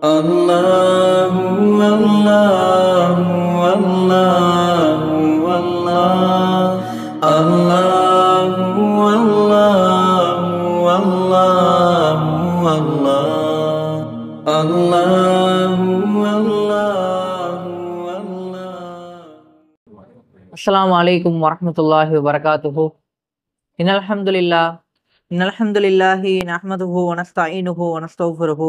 அல்லாஹு அல்லாஹு அல்லாஹு அல்லாஹ் அல்லாஹு அல்லாஹு அல்லாஹு அல்லாஹ் அல்லாஹு அல்லாஹு அல்லாஹ். அஸ்ஸலாமு அலைக்கும் வரஹ்மத்துல்லாஹி வபரகாத்துஹு. இன்னல்ஹம்துலில்லாஹி நஹ்மதுஹு வ நஸ்தஈனுஹு வ நஸ்தக்ஃபிருஹு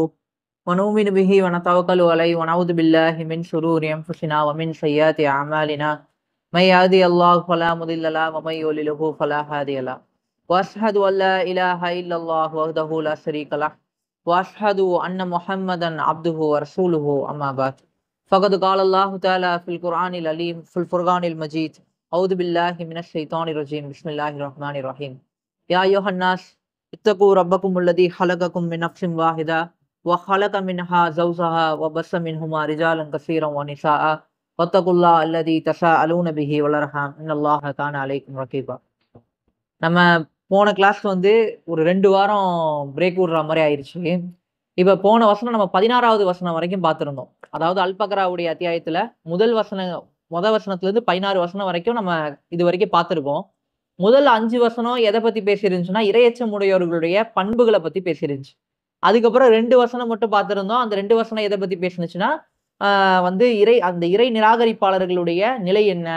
வ நு'மினு பிஹி வ நதவக்கலு அலைஹி வ நஊது பில்லாஹி மின் ஷுரூரி அன்ஃபுஸினா வ மின் ஸய்யிஆத்தி அஅமாலினா மை யஹ்திஹில்லாஹு ஃபலா முதில்ல லஹு வ மை யுضللஹு ஃபலா ஹாதிய லஹு வ அஷ்ஹது அன் லா இலாஹா இல்லல்லாஹு வஹ்தஹு லா ஷரீக லஹு வ அஷ்ஹது அன்ன முஹம்மதன் அப்துஹு வ ரசூலுஹு அம்மா பஅத். فقد قال الله تعالى في القرآن العليم في الفرقان المجيد أعوذ بالله من الشيطان الرجيم بسم الله الرحمن الرحيم يا أيها الناس اتقوا ربكم الذي خلقكم من نفس واحدة وخلق منها زوجها وبث منهما رجالا كثيرا ونساء واتقوا الله الذي تساءلون به والأرحام إن الله كان عليكم رقيبا. நம்ம போன கிளாஸ் ஒரு 2 வாரம் பிரேக் விடுற மாதிரி ஆயிடுச்சு. இப்ப போன வசனம் நம்ம 16வது வசனம் வரைக்கும் பார்த்திருந்தோம். அதாவது அல்பக்ராவுடைய அத்தியாயத்துல முதல் வசனத்துல இருந்து 16 வசனம் வரைக்கும் நம்ம இது வரைக்கும் பார்த்திருக்கோம். முதல் 5 வசனம் எதை பத்தி பேசியிருந்துச்சுன்னா இறையச்சம் உடையவர்களுடைய பண்புகளை பத்தி பேசியிருந்துச்சு. அதுக்கப்புறம் 2 வசனம் மட்டும் பார்த்திருந்தோம். அந்த 2 வசனம் எதை பத்தி பேசினுச்சுன்னா அந்த இறை நிராகரிப்பாளர்களுடைய நிலை என்ன,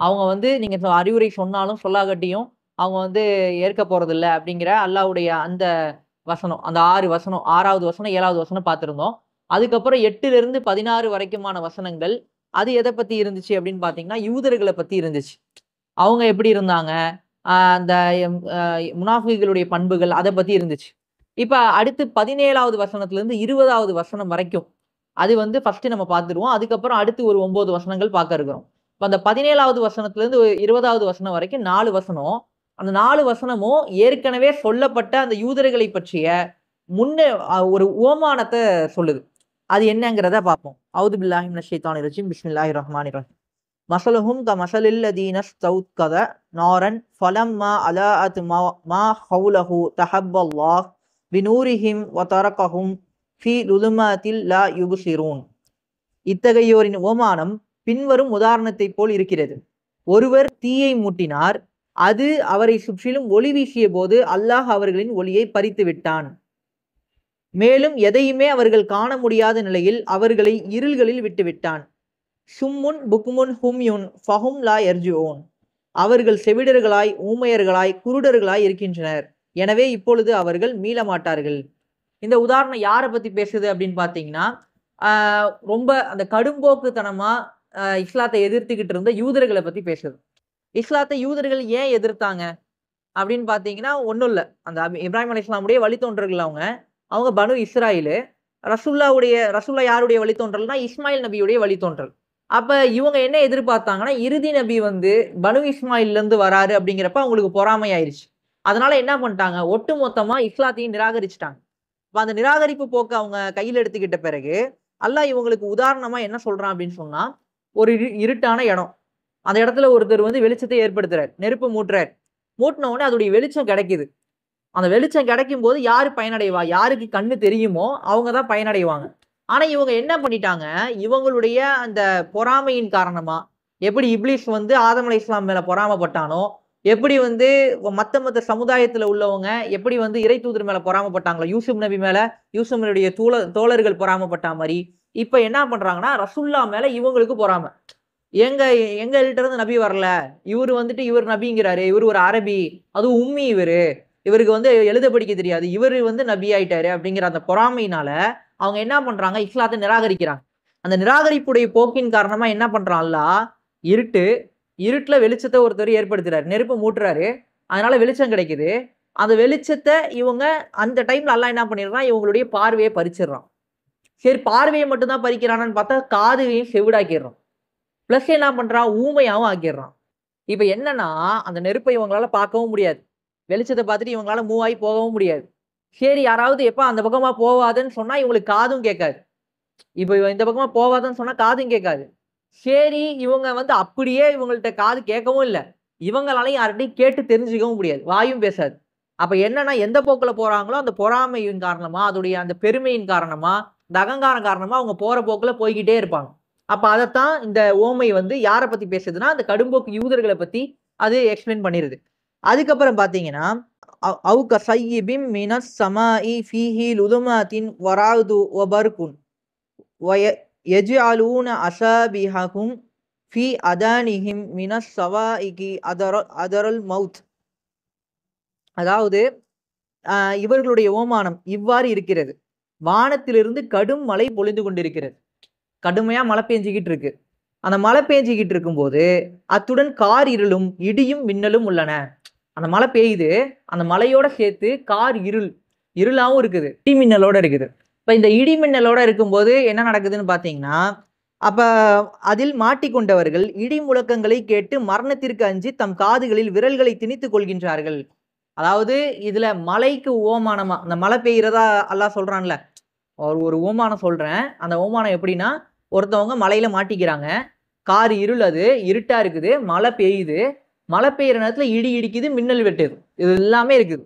அவங்க நீங்க அறிவுரை சொன்னாலும் சொல்லாகட்டியும் அவங்க ஏற்க போறதில்லை அப்படிங்கிற அல்லாஹ்வுடைய அந்த வசனம், அந்த 6 வசனம், 6வது வசனம் 7வது வசனம் பார்த்திருந்தோம். அதுக்கப்புறம் 8ல இருந்து 16 வரைக்குமான வசனங்கள் அது எதை பத்தி இருந்துச்சு அப்படின்னு பாத்தீங்கன்னா யூதர்களை பத்தி இருந்துச்சு. அவங்க எப்படி இருந்தாங்க, அந்த முனாஃபிகளுடைய பண்புகள் அதை பத்தி இருந்துச்சு. இப்ப அடுத்து 17வது வசனத்துல இருந்து 20வது வசனம் வரைக்கும் அது ஃபர்ஸ்ட் நம்ம பார்த்துருவோம். அதுக்கப்புறம் அடுத்து ஒரு 9 வசனங்கள் பார்க்க இருக்கிறோம். இப்ப அந்த 17வது வசனத்துல இருந்து 20வது வசனம் வரைக்கும் 4 வசனம். அந்த 4 வசனமும் ஏற்கனவே சொல்லப்பட்ட அந்த யூதர்களை பற்றிய ஒரு உவமானத்தை சொல்லுது. அது என்னங்கிறத பார்ப்போம். அவுது பில்லாஹி மினஷ் ஷைத்தானிர் ரஜீம் பிஸ்மில்லாஹிர் ரஹ்மானிர் ரஹீம். மஸலுஹும் கமஸலில் லதீன ஸ்தௌகத நாரன் ஃபலம்மா அலாஅத் மா ஹவுலஹு தஹப்பல்லாஹ் பினூரிஹிம் வ தரகஹும் ஃபீ லுலுமாத்தில் லா யுப்ஸிரூன். இத்தகையோரின் உவமானம் பின்வரும் உதாரணத்தைப் போல் இருக்கிறது. ஒருவர் தீயை மூட்டினார், அது அவரை சுற்றிலும் ஒளி வீசிய போது அல்லாஹ் அவர்களின் ஒளியை பறித்து விட்டான். மேலும் எதையுமே அவர்கள் காண முடியாத நிலையில் அவர்களை இருள்களில் விட்டுவிட்டான். சும்முன் புக்முன் ஹும்யுன் ஃபஹும் லா யர்ஜுஊன். அவர்கள் செவிடர்களாய், ஊமையர்களாய், குருடர்களாய் இருக்கின்றனர். எனவே இப்பொழுது அவர்கள் மீள மாட்டார்கள். இந்த உதாரணம் யாரை பத்தி பேசுது அப்படின்னு பாத்தீங்கன்னா ரொம்ப அந்த கடும்போக்குத்தனமா இஸ்லாத்தை எதிர்த்துக்கிட்டு இருந்த யூதர்களை பத்தி பேசுது. இஸ்லாத்தை யூதர்கள் ஏன் எதிர்த்தாங்க அப்படின்னு பாத்தீங்கன்னா ஒன்றும் இல்லை, அந்த இப்ராஹிம் அலைஹிஸ்ஸலாமுடைய வழித்தோன்றர்கள் அவங்க பனு இஸ்ராயிலு. ரசூல்லா யாருடைய வழித்தோன்றல்னா இஸ்மாயில் நபியுடைய வழித்தோன்றல். அப்ப இவங்க என்ன எதிர்பார்த்தாங்கன்னா இறுதி நபி பனு இஸ்மாயில்ல இருந்து வராரு அப்படிங்கிறப்ப அவங்களுக்கு பொறாமை ஆயிடுச்சு. அதனால என்ன பண்ணிட்டாங்க, ஒட்டு மொத்தமா இஸ்லாத்தையும் நிராகரிச்சுட்டாங்க. அந்த நிராகரிப்பு போக்கு அவங்க கையில் எடுத்துக்கிட்ட பிறகு அல்லாஹ் இவங்களுக்கு உதாரணமா என்ன சொல்றான் அப்படின்னு சொன்னா, ஒரு இருட்டான இடம், அந்த இடத்துல ஒருத்தர் வெளிச்சத்தை ஏற்படுத்துறார், நெருப்பு மூட்டுறார். மூட்டின உடனே அதோடைய வெளிச்சம் கிடைக்குது. அந்த வெளிச்சம் கிடைக்கும் போது யாரு பயனடைவா, யாருக்கு கண்ணு தெரியுமோ அவங்க தான் பயனடைவாங்க. ஆனா இவங்க என்ன பண்ணிட்டாங்க, இவங்களுடைய அந்த பொறாமையின் காரணமா, எப்படி இப்லீஸ் ஆதம் அலைஹிஸ்ஸலாம் மேல பொறாமப்பட்டானோ, எப்படி மத்த சமுதாயத்துல உள்ளவங்க எப்படி இறை தூதர் மேல பொறாமப்பட்டாங்களோ, யூசுப் நபி மேல யூசுப் நபியுடைய தோழர்கள் பொறாமப்பட்ட மாதிரி இப்ப என்ன பண்றாங்கன்னா ரசூல்லா மேல இவங்களுக்கு பொறாமை. எங்கள்கிட்ட இருந்து நபி வரல, இவர் இவர் நபிங்கிறாரு, இவர் ஒரு அரபி, அதுவும் உம்மி, இவருக்கு எழுத படிக்க தெரியாது, இவர் நபி ஆயிட்டாரு அப்படிங்கிற அந்த பொறாமையினால அவங்க என்ன பண்றாங்க, இஸ்லாத்தை நிராகரிக்கிறாங்க. அந்த நிராகரிப்புடைய போக்கின் காரணமா என்ன பண்றான் அல்லாஹ், இருட்டுல வெளிச்சத்தை ஒருத்தர் ஏற்படுத்துறாரு, நெருப்பு மூட்டுறாரு, அதனால வெளிச்சம் கிடைக்குது. அந்த வெளிச்சத்தை இவங்க அந்த டைம்ல அல்லாஹ் என்ன பண்ணிடுறான், இவங்களுடைய பார்வையை பறிச்சிடறான். சரி, பார்வையை மட்டும்தான் பறிக்கிறான்னு பார்த்தா காதுவையும் செவிடாக்கிடுறான். பிளஸ் என்ன பண்றான், ஊமையாவும் ஆக்கிடுறான். இப்ப என்னன்னா அந்த நெருப்பை இவங்களால பார்க்கவும் முடியாது, வெளிச்சத்தை பார்த்துட்டு இவங்களால மூவ் ஆகி போகவும் முடியாது. சரி, யாராவது எப்ப அந்த பக்கமா போவாதுன்னு சொன்னா இவங்களுக்கு காதும் கேட்காது. இப்ப இந்த பக்கமா போவாதுன்னு சொன்னா காதும் கேட்காது. சரி, இவங்க அப்படியே இவங்கள்ட்ட காது கேட்கவும் இல்லை, இவங்களாலையும் யார்கிட்டையும் கேட்டு தெரிஞ்சுக்கவும் முடியாது, வாயும் பேசாது. அப்ப என்னன்னா எந்த போக்குல போறாங்களோ அந்த பொறாமையின் காரணமா, அதோடைய அந்த பெருமையின் காரணமா இந்த அகங்காரம் காரணமா அவங்க போற போக்குல போய்கிட்டே இருப்பாங்க. அப்ப அதைத்தான் இந்த ஓமை வந்து யாரை பத்தி பேசுதுன்னா அந்த கடும்போக்கு யூதர்களை பத்தி அது எக்ஸ்பிளைன் பண்ணிருது. அதுக்கப்புறம் பாத்தீங்கன்னா அவு கஸய்யிபின் மினஸ் ஸமாஇ ஃபீஹி லுதுமாத்தின் வராது வபர்குன் யஜ்அலூன அஸாபிஹகும் ஃபீ அதானிஹிம் மினஸ் ஸவாஇகி அதரல் மவுத். அதாவது இவர்களுடைய ஓமானம் இவ்வாறு இருக்கிறது. வானத்திலிருந்து கடும் மழை பொழிந்து கொண்டிருக்கிறது. கடுமையா மழை பெஞ்சிக்கிட்டு இருக்கு. அந்த மழை பெஞ்சிக்கிட்டு இருக்கும்போது அத்துடன் கார் இருளும் இடியும் மின்னலும் உள்ளன. அந்த மழை பெய்யுது, அந்த மழையோட சேர்த்து கார் இருளாவும் இருக்குது, இடி மின்னலோட இருக்குது. இப்ப இந்த இடி மின்னலோட இருக்கும்போது என்ன நடக்குதுன்னு பாத்தீங்கன்னா, அப்ப அதில் மாட்டிக்கொண்டவர்கள் இடி முழக்கங்களை கேட்டு மரணத்திற்கு அஞ்சி தம் காதுகளில் விரல்களை திணித்துக் கொள்கின்றார்கள். அதாவது இதுல மழைக்கு ஓமானமா அந்த மழை பெய்யறதா அல்லாஹ் சொல்றான்ல, ஒரு ஓமானம் சொல்றேன். அந்த ஓமானம் எப்படின்னா, ஒருத்தவங்க மலையில மாட்டிக்கிறாங்க, கார் அது இருட்டா இருக்குது, மழை பெய்யுது, மழை பெய்யுற நேரத்துல இடி இடிக்குது, மின்னல் வெட்டுது, இது எல்லாமே இருக்குது,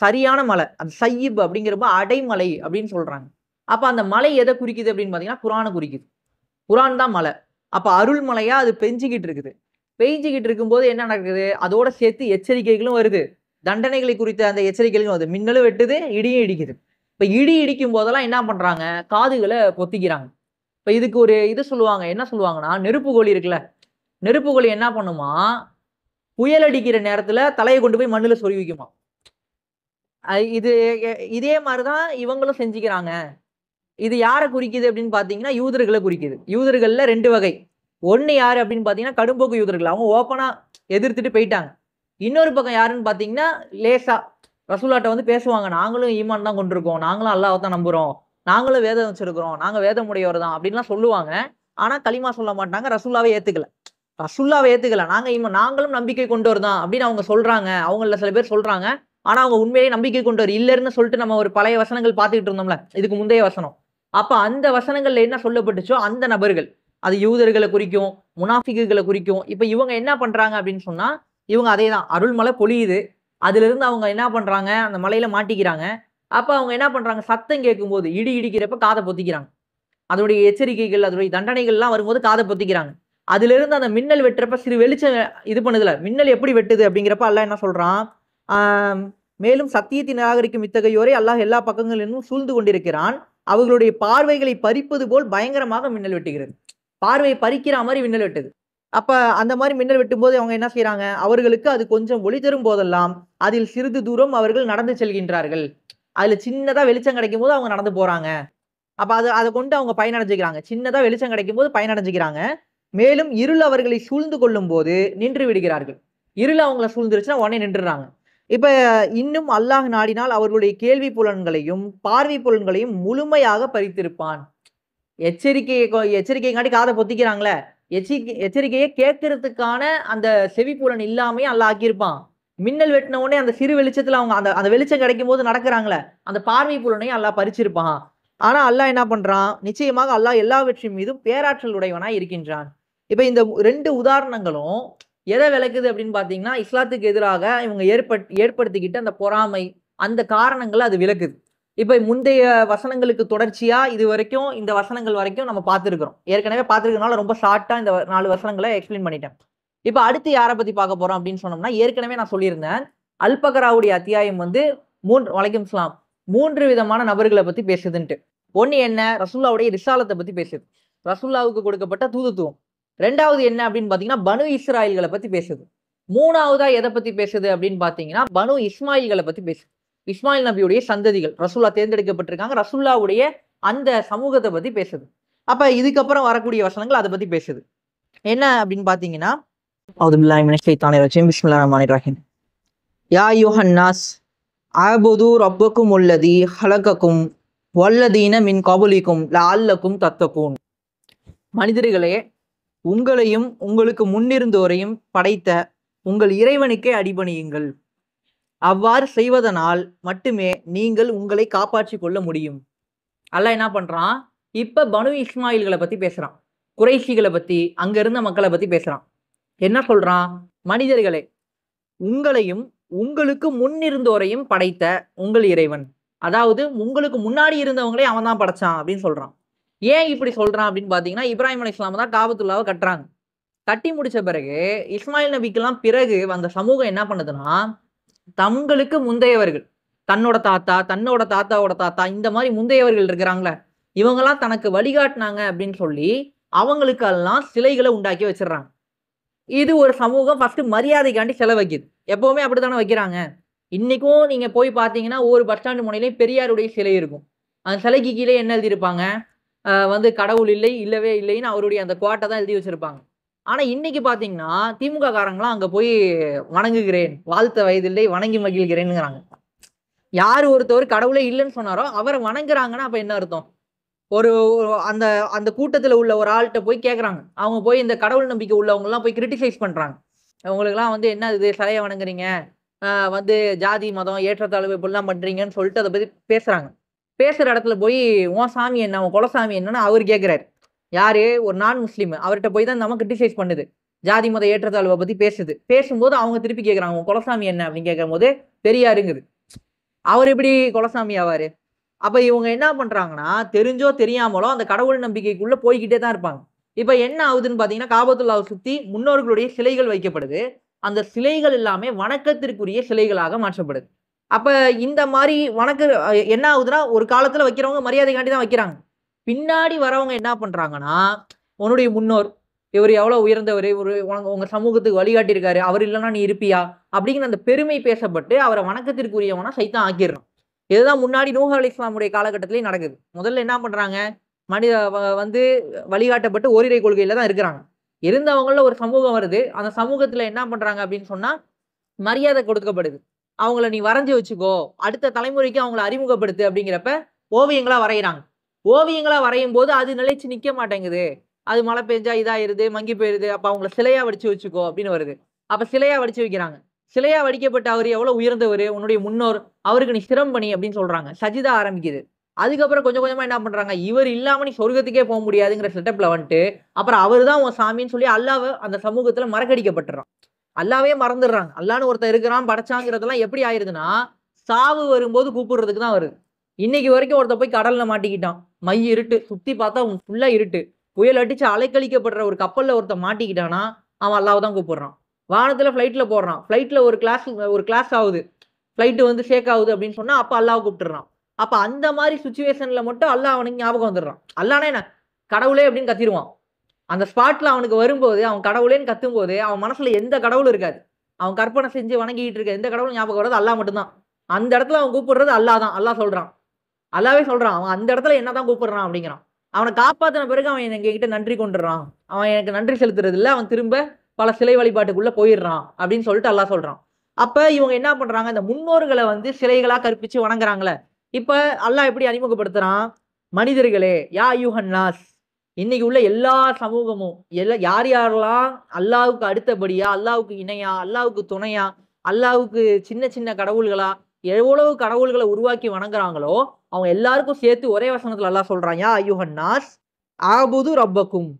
சரியான மழை. அது சையிப் அப்படிங்கிறப்ப அடைமலை அப்படின்னு சொல்றாங்க. அப்ப அந்த மலை எதை குறிக்குது அப்படின்னு பாத்தீங்கன்னா குர்ஆனை குறிக்குது. குர்ஆன் தான் மலை. அப்ப அருள் மலையா அது பெஞ்சிக்கிட்டு இருக்குது. பெய்ஞ்சிக்கிட்டு இருக்கும்போது என்ன நடக்குது, அதோட சேர்த்து எச்சரிக்கைகளும் வருது, தண்டனைகளை குறித்த அந்த எச்சரிக்கைகளும் வருது, மின்னலும் வெட்டுது, இடியும் இடிக்குது. இப்ப இடி இடிக்கும் போதெல்லாம் என்ன பண்றாங்க, காதுகளை பொத்திக்கிறாங்க. இப்ப இதுக்கு ஒரு இது சொல்லுவாங்க, என்ன சொல்லுவாங்கன்னா, நெருப்புகோழி இருக்குல்ல, நெருப்புகோழி என்ன பண்ணுமா, புயல் அடிக்கிற நேரத்துல தலையை கொண்டு போய் மண்ணுல சொருவிக்குமா. இது இதே மாதிரிதான் இவங்களும் செஞ்சுக்கிறாங்க. இது யாரை குறிக்குது அப்படின்னு பாத்தீங்கன்னா யூதர்களை குறிக்குது. யூதர்கள்ல 2 வகை. ஒண்ணு யாரு அப்படின்னு பாத்தீங்கன்னா கடும்போக்கு யூதர்கள், அவங்க ஓப்பனா எதிர்த்துட்டு போயிட்டாங்க. இன்னொரு பக்கம் யாருன்னு பாத்தீங்கன்னா லேசா ரசூலாட்ட வந்து பேசுவாங்க, நாங்களும் ஈமான் தான் கொண்டிருக்கோம், நாங்களும் அல்லாஹ்வை தான் நம்புறோம், நாங்களும் வேதம் வச்சிருக்கிறோம், நாங்க வேதமுடையவர் தான் அப்படின்லாம் சொல்லுவாங்க. ஆனா களிமா சொல்ல மாட்டாங்க, ரசூல்லாவை ஏத்துக்கல. நாங்களும் நம்பிக்கை கொண்டவர் தான் அப்படின்னு அவங்க சொல்றாங்க. அவங்கள சில பேர் சொல்றாங்க. ஆனா அவங்க உண்மையிலேயே நம்பிக்கை கொண்டவர் இல்லைன்னு சொல்லிட்டு நம்ம ஒரு பழைய வசனங்கள் பார்த்துக்கிட்டு இருந்தோம்ல, இதுக்கு முந்தைய வசனம். அப்ப அந்த வசனங்கள்ல என்ன சொல்லப்பட்டுச்சோ அந்த நபர்கள், அது யூதர்களை குறிக்கும், முனாஃபிக்குகளை குறிக்கும். இப்ப இவங்க என்ன பண்றாங்க அப்படின்னு சொன்னா, இவங்க அதேதான், அருள்மலை பொழியுது, அதுல இருந்து அவங்க என்ன பண்றாங்க, அந்த மலையில மாட்டிக்கிறாங்க. அப்ப அவங்க என்ன பண்றாங்க, சத்தம் கேட்கும்போது இடி இடிக்கிறப்ப காதை பொத்திக்கிறாங்க. அதோடைய எச்சரிக்கைகள், அதோடைய தண்டனைகள் எல்லாம் வரும்போது காதை பொத்திக்கிறாங்க. அதுல இருந்து அந்த மின்னல் வெட்டுறப்ப சிறு வெளிச்சம் இது பண்ணுதுல, மின்னல் எப்படி வெட்டுது அப்படிங்கிறப்ப அல்லாஹ் என்ன சொல்றான், மேலும் சத்தியத்தை நிராகரிக்கும் இத்தகையோரை அல்லாஹ் எல்லா பக்கங்களிலும் சூழ்ந்து கொண்டிருக்கிறான், அவர்களுடைய பார்வைகளை பறிப்பது போல் பயங்கரமாக மின்னல் வெட்டுகிறது. பார்வையை பறிக்கிற மாதிரி மின்னல் வெட்டுது. அப்ப அந்த மாதிரி மின்னல் வெட்டும் போது அவங்க என்ன செய்யறாங்க, அவர்களுக்கு அது கொஞ்சம் ஒளி தரும் போதெல்லாம் அதில் சிறிது தூரம் அவர்கள் நடந்து செல்கின்றார்கள். அதுல சின்னதா வெளிச்சம் கிடைக்கும் போது அவங்க நடந்து போறாங்க. அப்ப அதை கொண்டு அவங்க பயனடைஞ்சுக்கிறாங்க. சின்னதா வெளிச்சம் கிடைக்கும் போது பயனடைஞ்சுக்கிறாங்க. மேலும் இருள் அவர்களை சூழ்ந்து கொள்ளும் போது நின்று விடுகிறார்கள். இருள் அவங்கள சூழ்ந்துருச்சுன்னா உடனே நின்றுறாங்க. இப்ப இன்னும் அல்லாஹ் நாடினால் அவர்களுடைய கேள்வி புலன்களையும் பார்வை புலன்களையும் முழுமையாக பறித்திருப்பான். எச்சரிக்கைக்காண்டி காதை பொத்திக்கிறாங்களே, எச்சரிக்கையை கேட்கறதுக்கான அந்த செவி புலன் இல்லாமே அல்லாஹ் ஆக்கியிருப்பான். மின்னல் வெட்டின உடனே அந்த சிறு வெளிச்சத்துல அவங்க அந்த வெளிச்சம் கிடைக்கும் போது நடக்கிறாங்களே, அந்த பார்வை புலனையும் அல்லாஹ் பறிச்சிருப்பான். ஆனா அல்லாஹ் என்ன பண்றான், நிச்சயமாக அல்லாஹ் எல்லாவற்றின் மீதும் பேராற்றல் உடையவனாய் இருக்கின்றான். இப்ப இந்த 2 உதாரணங்களும் எதை விளக்குது அப்படின்னு பாத்தீங்கன்னா, இஸ்லாத்துக்கு எதிராக இவங்க ஏற்படுத்திக்கிட்ட அந்த பொறாமை, அந்த காரணங்களை அது விளக்குது. இப்ப முந்தைய வசனங்களுக்கு தொடர்ச்சியா இது வரைக்கும் இந்த வசனங்கள் வரைக்கும் நம்ம பார்த்திருக்கிறோம். ஏற்கனவே பார்த்திருக்கனால ரொம்ப ஷார்ட்டா இந்த 4 வசனங்களை எக்ஸ்பிளைன் பண்ணிட்டேன். இப்ப அடுத்து யாரை பத்தி பார்க்க போறோம் அப்படின்னு சொன்னோம்னா, ஏற்கனவே நான் சொல்லியிருந்தேன், அல்பகராவுடைய அத்தியாயம் வந்து 3 விதமான நபர்களை பத்தி பேசுதுன்ட்டு. ஒண்ணு என்ன, ரசூல்லாவுடைய ரிசாலத்தை பத்தி பேசுது, ரசூல்லாவுக்கு கொடுக்கப்பட்ட தூதுத்துவம். 2வது என்ன அப்படின்னு பாத்தீங்கன்னா, பனு இஸ்ராயில்களை பத்தி பேசுது. 3வதா எதை பத்தி பேசுது அப்படின்னு பாத்தீங்கன்னா, பனு இஸ்மாயில்களை பத்தி பேசுது. இஸ்மாயில் நபியுடைய சந்ததிகள் ரசூல்லா தேர்ந்தெடுக்கப்பட்டிருக்காங்க, ரசூல்லாவுடைய அந்த சமூகத்தை பத்தி பேசுது. அப்ப இதுக்கப்புறம் வரக்கூடிய வசனங்கள் அதை பத்தி பேசுது. என்ன அப்படின்னு பாத்தீங்கன்னா, அவுதுபில்லாஹி மினஷ் ஷைத்தானிர் ரஜீம், பிஸ்மில்லாஹிர் ரஹ்மானிர் ரஹீம். யா அய்யுஹன் நாஸ் அஅ்புது ரப்பக்கும் அல்லதி ஹலகக்கும் வல்லதீன மின் கபுலிக்கும் லஅல்லக்கும் தத்தகூன். மனிதர்களே, உங்களையும் உங்களுக்கு முன்னிருந்தோரையும் படைத்த உங்கள் இறைவனுக்கே அடிபணியுங்கள். அவ்வாறு செய்வதனால் மட்டுமே நீங்கள் உங்களை காப்பாற்றிக் கொள்ள முடியும். அல்லாஹ் என்ன பண்றான், இப்ப பனு இஸ்மாயில்களை பத்தி பேசுறான், குறைஷிகளை பத்தி, அங்க இருந்த மக்களை பத்தி பேசுறான். என்ன சொல்றான், மனிதர்களே, உங்களையும் உங்களுக்கு முன்னிருந்தோரையும் படைத்த உங்கள் இறைவன், அதாவது உங்களுக்கு முன்னாடி இருந்தவங்களே அவன் தான் படைச்சான் அப்படின்னு சொல்றான். ஏன் இப்படி சொல்றான் அப்படின்னு பாத்தீங்கன்னா, இப்ராஹிம் அலைஹிஸ்ஸலாம் தான் காபத்துல்லாவை கட்டுறாங்க. கட்டி முடிச்ச பிறகு இஸ்மாயில் நபிக்கெல்லாம் பிறகு அந்த சமூகம் என்ன பண்ணுதுன்னா, தங்களுக்கு முந்தையவர்கள், தன்னோட தாத்தா, தன்னோட தாத்தாவோட தாத்தா, இந்த மாதிரி முந்தையவர்கள் இருக்கிறாங்களே, இவங்கெல்லாம் தனக்கு வழிகாட்டினாங்க அப்படின்னு சொல்லி அவங்களுக்கெல்லாம் சிலைகளை உண்டாக்கி வச்சிடுறாங்க. இது ஒரு சமூகம் ஃபர்ஸ்ட் மரியாதைக்காண்டி செல வைக்குது. எப்பவுமே அப்படித்தானே வைக்கிறாங்க. இன்னைக்கும் நீங்க போய் பார்த்தீங்கன்னா, ஒவ்வொரு பஸ் ஸ்டாண்ட் முனையிலயும் பெரியாருடைய சிலை இருக்கும். அந்த சிலைக்கு கீழே என்ன எழுதியிருப்பாங்க? வந்து கடவுள் இல்லை, இல்லவே இல்லைன்னு அவருடைய அந்த குவாட்ட தான் எழுதி வச்சிருப்பாங்க. ஆனா இன்னைக்கு பார்த்தீங்கன்னா, திமுக காரங்கலாம் அங்க போய் வணங்குகிறேன், வாழ்த்த வயதில்லை வணங்கி மகிழ்கிறேன்ங்கிறாங்க. யாரு ஒருத்தவர் கடவுளே இல்லன்னு சொன்னாரோ, அவர வணங்குறாங்கன்னா அப்ப என்ன அர்த்தம்? ஒரு அந்த அந்த கூட்டத்துல உள்ள ஒரு ஆள்ட்ட போய் கேட்கறாங்க. அவங்க போய் இந்த கடவுள் நம்பிக்கை உள்ளவங்கலாம் போய் கிரிட்டிசைஸ் பண்றாங்க. உங்களுக்கெல்லாம் வந்து என்ன இது சிலைய வணங்குறீங்க? வந்து ஜாதி, மதம், ஏற்றத்தாழ்வு இப்படிலாம் பண்றீங்கன்னு சொல்லிட்டு அத பத்தி பேசுறாங்க. பேசுற இடத்துல போய் உன் சாமி என்ன? உன் குலசாமி என்னன்னு அவரு கேட்கிறாரு. யாரு? ஒரு நான் முஸ்லீம். அவர்ட்ட போய் தான் நம்ம கிரிட்டிசைஸ் பண்ணுது. ஜாதி, மத ஏற்றத்தாழ்வ பத்தி பேசுது. பேசும்போது அவங்க திருப்பி கேட்கறாங்க. உன் குலசாமி என்ன? அப்படின்னு கேட்கும்போது பெரியாருங்குது. அவர் எப்படி குலசாமி ஆவாரு? அப்ப இவங்க என்ன பண்றாங்கன்னா, தெரிஞ்சோ தெரியாமலோ அந்த கடவுள் நம்பிக்கைக்குள்ள போய்க்கிட்டே தான் இருப்பாங்க. இப்ப என்ன ஆகுதுன்னு பார்த்தீங்கன்னா, காபத்துல்லாவ சுத்தி முன்னோர்களுடைய சிலைகள் வைக்கப்படுது. அந்த சிலைகள் எல்லாமே வணக்கத்திற்குரிய சிலைகளாக மாற்றப்படுது. அப்ப இந்த மாரி என்ன ஆகுதுன்னா, ஒரு காலத்துல வைக்கிறவங்க மரியாதைக்காண்டி தான் வைக்கிறாங்க. பின்னாடி வரவங்க என்ன பண்றாங்கன்னா, உன்னுடைய முன்னோர், இவரு எவ்வளவு உயர்ந்தவரு, இவரு உங்க சமூகத்துக்கு வழிகாட்டியிருக்காரு. அவர் இல்லன்னா நீ இருப்பியா? அப்படிங்கிற அந்த பெருமை பேசப்பட்டு அவர வணக்கத்திற்குரியவனா சைத்தான் ஆக்கிர்றான். இதுதான் முன்னாடி நூஹ் அலைஹிஸ்ஸலாமுடைய காலகட்டத்திலேயும் நடக்குது. முதல்ல என்ன பண்றாங்க? மனித வந்து வழிகாட்டப்பட்டு ஓரிரை கொள்கையில தான் இருக்கிறாங்க. இருந்தவங்கள்ல ஒரு சமூகம் வருது. அந்த சமூகத்துல என்ன பண்றாங்க அப்படின்னு சொன்னா, மரியாதை கொடுக்கப்படுது. அவங்கள நீ வரைஞ்சு வச்சுக்கோ. அடுத்த தலைமுறைக்கு அவங்கள அறிமுகப்படுத்து அப்படிங்கிறப்ப, ஓவியங்களா வரையிறாங்க. ஓவியங்களா வரையும்போது அது நிலைச்சு நிக்க மாட்டேங்குது. அது மழை பெஞ்சா இதாயிருது, மங்கி போயிருது. அப்ப அவங்கள சிலையா வடிச்சு வச்சுக்கோ அப்படின்னு வருது. அப்ப சிலையா வடிச்சு வைக்கிறாங்க. சிலையா வடிக்கப்பட்ட அவரு எவ்வளவு உயர்ந்தவரு, உன்னுடைய முன்னோர், அவருக்கு நீ சிரம் பணி அப்படின்னு சொல்றாங்க. சஜிதா ஆரம்பிக்குது. அதுக்கப்புறம் கொஞ்சம் கொஞ்சமா என்ன பண்றாங்க, இவர் இல்லாம நீ சொர்க்கத்துக்கே போ முடியாதுங்கிற செட்டப்ல வந்துட்டு, அப்புறம் அவரு தான் உன் சாமின்னு சொல்லி அல்லாஹ்வ அந்த சமூகத்துல மறக்கடிக்கப்பட்டுறான். அல்லாஹ்வே மறந்துடுறாங்க. அல்லாஹ்ன்னு ஒருத்தன் இருக்கிறான், படைச்சாங்கிறதெல்லாம் எப்படி ஆயிருதுன்னா, சாவு வரும்போது கூப்பிடுறதுக்கு தான் வருது. இன்னைக்கு வரைக்கும் ஒருத்தன் போய் கடல்ல மாட்டிக்கிட்டான். மை இருட்டு. சுத்தி பார்த்தா ஃபுல்லா இருட்டு. புயல் அடிச்சு அலைக்கழிக்கப்படுற ஒரு கப்பல்ல ஒருத்தன் மாட்டிக்கிட்டான்னா, அவன் அல்லாஹ்வ தான் கூப்பிடுறான். வானத்துல ஃப்ளைட்ல போடுறான். ஃப்ளைட்ல ஒரு கிளாஸ் ஆவுது. ஃப்ளைட் வந்து ஷேக் ஆகுது அப்படின்னு சொன்னா, அப்ப அல்லாஹ்வ கூப்பிட்டுறான். அப்ப அந்த மாரி சிச்சுவேஷன்ல மட்டும் அல்லாஹ் அவனுக்கு ஞாபகம் வந்துடுறான். அல்லாஹ்னா என்ன? கடவுளே அப்படின்னு கத்திருவான். அந்த ஸ்பாட்ல அவனுக்கு வரும்போது, அவன் கடவுளேன்னு கத்தும்போது, அவன் மனசுல எந்த கடவுளும் இருக்காது. அவன் கற்பனை செஞ்சு வணங்கிட்டு இருக்க எந்த கடவுளும் ஞாபகம் வராது. அல்லாஹ் மட்டும் தான். அந்த இடத்துல அவன் கூப்பிடுறது அல்லாஹ் தான். அல்லாஹ் சொல்றான். அல்லாஹ்வே சொல்றான். அவன் அந்த இடத்துல என்ன தான் கூப்பிடுறான் அப்படிங்கிறான். அவன காப்பாத்துன பிறகு அவன் எங்ககிட்ட நன்றி கொண்டுறான். அவன் எனக்கு நன்றி செலுத்துறது இல்ல. அவன் திரும்ப பல சிலை வழிபாட்டுக்குள்ள போயிடுறான் அப்படின்னு சொல்லிட்டு அல்லாஹ் சொல்றான். அப்ப இவங்க என்ன பண்றாங்க? இந்த முன்னோர்கள வந்து சிலைகளா கற்பிச்சு வணங்குறாங்கல்ல. இப்ப அல்லாஹ் எப்படி அறிமுகப்படுத்துறான்? மனிதர்களே, யா அய்யுஹன் நாஸ், இன்னைக்கு உள்ள எல்லா சமூகமும் யார் யாரெல்லாம் அல்லாஹ்வுக்கு அடுத்தபடியா, அல்லாஹ்வுக்கு இணையா, அல்லாஹ்வுக்கு துணையா, அல்லாஹ்வுக்கு சின்ன சின்ன கடவுள்களா, எவ்வளவு கடவுள்கள உருவாக்கி வணங்குறாங்களோ, அவங்க எல்லாருக்கும் சேர்த்து ஒரே வசனத்துல அல்லாஹ் சொல்றான். யா அய்யுஹன் நாஸ் அஅ்புது ரப்பக்கும்.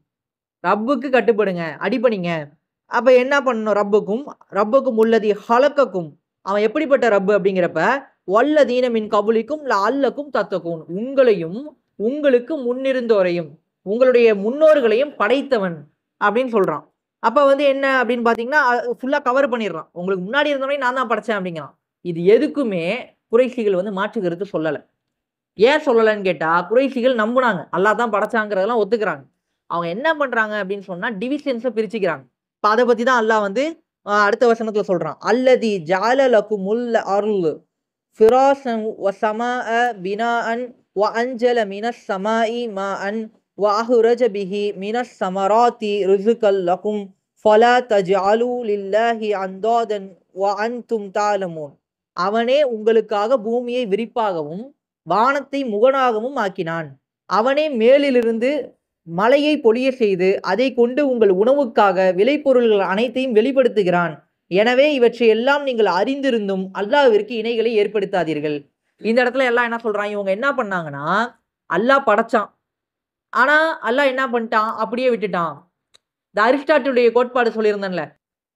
ரப்புக்கு கட்டுப்படுங்க, அடிபணிங்க. அப்ப என்ன பண்ணணும்? ரப்புக்கும் உள்ளதி ஹலக்கக்கும். அவன் எப்படிப்பட்ட ரப்பு அப்படிங்கிறப்ப, வல்லதீன மின் கபுலிக்கும் லஅல்லக்கும் தத்தகூன். உங்களையும், உங்களுக்கு முன்னிருந்தோரையும், உங்களுடைய முன்னோர்களையும் படைத்தவன் அப்படின்னு சொல்றான். அப்ப வந்து என்ன அப்படின்னு பார்த்தீங்கன்னா, ஃபுல்லா கவர் பண்ணிடுறான். உங்களுக்கு முன்னாடி இருந்தவனையும் நான் தான் படைச்சேன் அப்படிங்கிறான். இது எதுக்குமே குறைஷிகள் வந்து மாற்று கருத்து சொல்லல. ஏன் சொல்லலன்னு கேட்டா, குறைஷிகள் நம்புனாங்க. அல்லாஹ் தான் படைச்சாங்கிறதெல்லாம் ஒத்துக்கிறாங்க. அவங்க என்ன பண்றாங்க அப்படின்னு சொன்னா, டிவிஷன்ஸ பிரிச்சுக்கிறாங்க. இப்ப அத பத்தி தான் அல்லாஹ் வந்து அடுத்த வசனத்துல சொல்றான். அல்லதி ஜஅல லகுமுல் அர்ல் ஃபிராஸன் வ ஸமாஅ பினாஅன் வ அன்ஜல மினஸ் ஸமாஇ மாஅன் வ அஹ்ரஜ பிஹி மினஸ் ஸமராத்தி ரிஸ்கல் லகும் ஃபலா தஜ்அலூ லில்லாஹி அன்தாதன் வ அன்தும் தஅலமூன். அவனே உங்களுக்காக பூமியை விரிப்பாகவும், வானத்தை முகடாகவும் ஆக்கினான். அவனே மேலிலிருந்து மழையை பொழிய செய்து, அதைக் கொண்டு உங்கள் உணவுக்காக விளைபொருள்கள் அனைத்தையும் வெளிப்படுத்துகிறான். எனவே இவற்றை எல்லாம் நீங்கள் அறிந்திருந்தும் அல்லாஹ்விற்கு இணைகளை ஏற்படுத்தாதீர்கள். இந்த இடத்துல எல்லாம் என்ன சொல்றான்? இவங்க என்ன பண்ணாங்கன்னா, அல்லாஹ் படைச்சான். ஆனா அல்லாஹ் என்ன பண்ணிட்டான்? அப்படியே விட்டுட்டான். இந்த அரிஸ்டாட்டிலுடைய கோட்பாடு சொல்லியிருந்தேன்ல.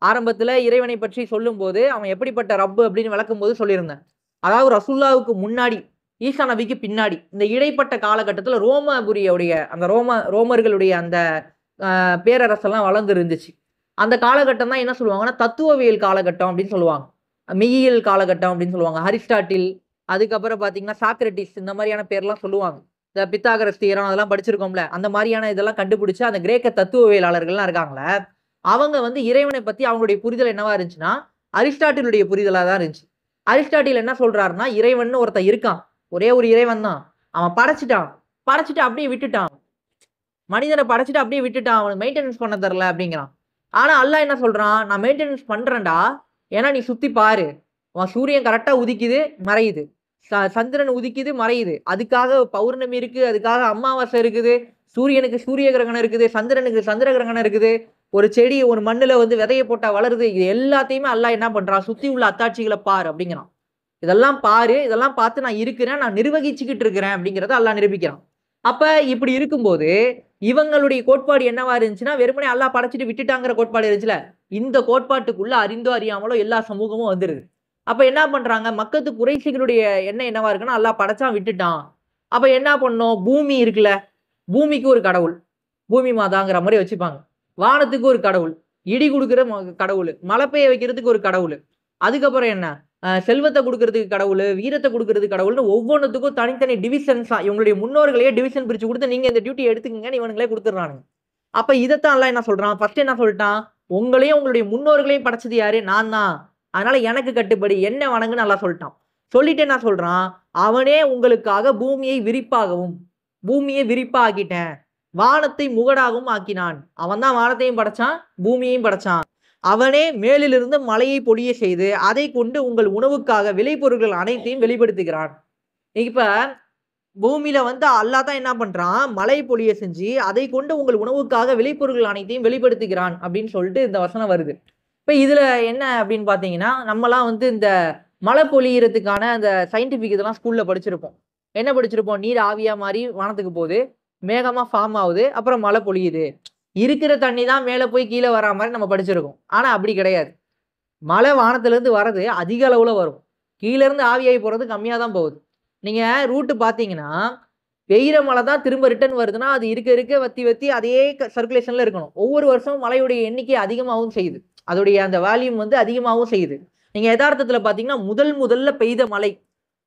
ஆரம்பத்துல இறைவனை பற்றி சொல்லும்போது, அவன் எப்படிப்பட்ட ரப்பு அப்படின்னு விளக்கும்போது சொல்லியிருந்தேன். அதாவது ரசூலுல்லாஹ்வுக்கு முன்னாடி ஈசா நபிக்கு பின்னாடி இந்த இடைப்பட்ட காலகட்டத்தில் ரோமபுரியுடைய அந்த ரோமர்களுடைய அந்த பேரரசெல்லாம் வளர்ந்து இருந்துச்சு. அந்த காலகட்டம் தான் என்ன சொல்லுவாங்கன்னா தத்துவவியல் காலகட்டம் அப்படின்னு சொல்லுவாங்க, மெய்யியல் காலகட்டம் அப்படின்னு சொல்லுவாங்க. அரிஸ்டாட்டில், அதுக்கப்புறம் பார்த்தீங்கன்னா சாக்ரட்டிஸ், இந்த மாதிரியான பேர்லாம் சொல்லுவாங்க. இந்த பித்தாகரஸ் தியரம் அதெல்லாம் படிச்சிருக்கோம்ல, அந்த மாதிரியான இதெல்லாம் கண்டுபிடிச்ச அந்த கிரேக்க தத்துவவியலாளர்கள்லாம் இருக்காங்களே, அவங்க வந்து இறைவனை பத்தி அவங்களுடைய புரிதல் என்னவா இருந்துச்சுன்னா அரிஸ்டாட்டிலுடைய புரிதலா தான் இருந்துச்சு. அரிஸ்டாட்டில் என்ன சொல்றாருன்னா, இறைவன் ஒருத்தன் இருக்கான், ஒரே ஒரு இறைவன் தான், அவன் படைச்சிட்டு அப்படியே விட்டுட்டான், மனிதனை படைச்சிட்டு அப்படியே விட்டுட்டான், அவனுக்கு மெயின்டெனன்ஸ் பண்ண தரல அப்படிங்கிறான். ஆனா அல்லாஹ் என்ன சொல்றான், நான் மெயின்டெனன்ஸ் பண்றேன்டா, ஏன்னா நீ சுத்தி பாரு, உன் சூரியன் கரெக்டா உதிக்குது மறையுது, சந்திரன் உதிக்குது மறையுது, அதுக்காக பௌர்ணமி இருக்கு, அதுக்காக அமாவாசை இருக்குது, சூரியனுக்கு சூரிய கிரகணம் இருக்குது, சந்திரனுக்கு சந்திர கிரகணம் இருக்குது, ஒரு செடி ஒரு மண்ணுல வந்து விதைய போட்டா வளருது, இது எல்லாத்தையுமே அல்லாஹ் என்ன பண்றான், சுத்தி உள்ள அத்தாட்சிகளை பாரு அப்படிங்கிறான். இதெல்லாம் பாரு, இதெல்லாம் பார்த்து நான் இருக்கிறேன், நான் நிர்வகிச்சுக்கிட்டு இருக்கிறேன் அப்படிங்கிறத அல்லாஹ் நிரூபிக்கிறான். அப்ப இப்படி இருக்கும்போது இவங்களுடைய கோட்பாடு என்னவா இருந்துச்சுன்னா, வெறுமனே அல்லாஹ் படைச்சிட்டு விட்டுட்டாங்கிற கோட்பாடு இருந்துச்சுல, இந்த கோட்பாட்டுக்குள்ள அறிந்தோ அறியாமலோ எல்லா சமூகமும் வந்துருது. அப்ப என்ன பண்றாங்க, மக்கத்து குறைஷிகளுடைய எண்ணம் என்னவா இருக்குன்னா, அல்லாஹ் படைச்சான் விட்டுட்டான். அப்ப என்ன பண்ணோம், பூமி இருக்குல்ல, பூமிக்கு ஒரு கடவுள், பூமி மாதாங்கிற மாதிரி வச்சுப்பாங்க. வானத்துக்கு ஒரு கடவுள், இடி கொடுக்குற கடவுள், மழை பெய்ய வைக்கிறதுக்கு ஒரு கடவுள், அதுக்கப்புறம் என்ன செல்வத்தை கொடுக்கறதுக்கு கடவுள், வீரத்தை கொடுக்கறதுக்கு கடவுள்னு ஒவ்வொன்றுத்துக்கும் தனித்தனி டிவிஷன்ஸா இவங்களுடைய முன்னோர்களையே டிவிஷன் பிரிச்சு கொடுத்து நீங்க இந்த டியூட்டி எடுத்துக்கங்கன்னு இவனுங்களே கொடுத்துட்றானுங்க. அப்ப இதைத்தான் எல்லாம் என்ன சொல்றான், ஃபர்ஸ்ட் என்ன சொல்லிட்டான், உங்களையும் உங்களுடைய முன்னோர்களையும் படைச்சது யாரு, நான் தான், அதனால எனக்கு கட்டுப்படி என்ன வணங்குன்னு நல்லா சொல்லிட்டான். சொல்லிட்டு என்ன சொல்றான், அவனே உங்களுக்காக பூமியை விரிப்பா ஆக்கிட்டேன், வானத்தை முகடாகவும் ஆக்கினான். அவன் தான் வானத்தையும் படைச்சான், பூமியையும் படைச்சான். அவனே மேலிலிருந்து மழையை பொழிய செய்து அதை கொண்டு உங்கள் உணவுக்காக விளைபொருட்கள் அனைத்தையும் வெளிப்படுத்துகிறான். இப்ப பூமியில வந்து அல்லாஹ் தான் என்ன பண்றான், மழை பொழிய செஞ்சு அதை கொண்டு உங்கள் உணவுக்காக விளைபொருட்கள் அனைத்தையும் வெளிப்படுத்துகிறான் அப்படின்னு சொல்லிட்டு இந்த வசனம் வருது. இப்ப இதுல என்ன அப்படின்னு பாத்தீங்கன்னா, நம்மலாம் வந்து இந்த மழை பொழியறதுக்கான அந்த சயின்டிபிக் இதெல்லாம் ஸ்கூல்ல படிச்சிருப்போம். என்ன படிச்சிருப்போம், நீர் ஆவியா மாறி வானத்துக்கு போகுது, மேகமா ஃபார்ம் ஆகுது, அப்புறம் மழை பொழியுது, இருக்கிற தண்ணி தான் மேலே போய் கீழே வரா மாதிரி நம்ம படிச்சிருக்கோம். ஆனா அப்படி கிடையாது. மழை வானத்திலிருந்து வர்றது அதிக அளவுல வரும், கீழே இருந்து ஆவியாகி போறது கம்மியா தான் போகுது. நீங்க ரூட்டு பாத்தீங்கன்னா, பெய்கிற மழை தான் திரும்ப ரிட்டர்ன் வருதுன்னா அது இருக்க வத்தி அதே சர்க்குலேஷன்ல இருக்கணும். ஒவ்வொரு வருஷமும் மழையுடைய எண்ணிக்கை அதிகமாகவும் செய்யுது, அதோடைய அந்த வால்யூம் வந்து அதிகமாகவும் செய்யுது. நீங்க யதார்த்தத்துல பாத்தீங்கன்னா முதல்ல பெய்த மழை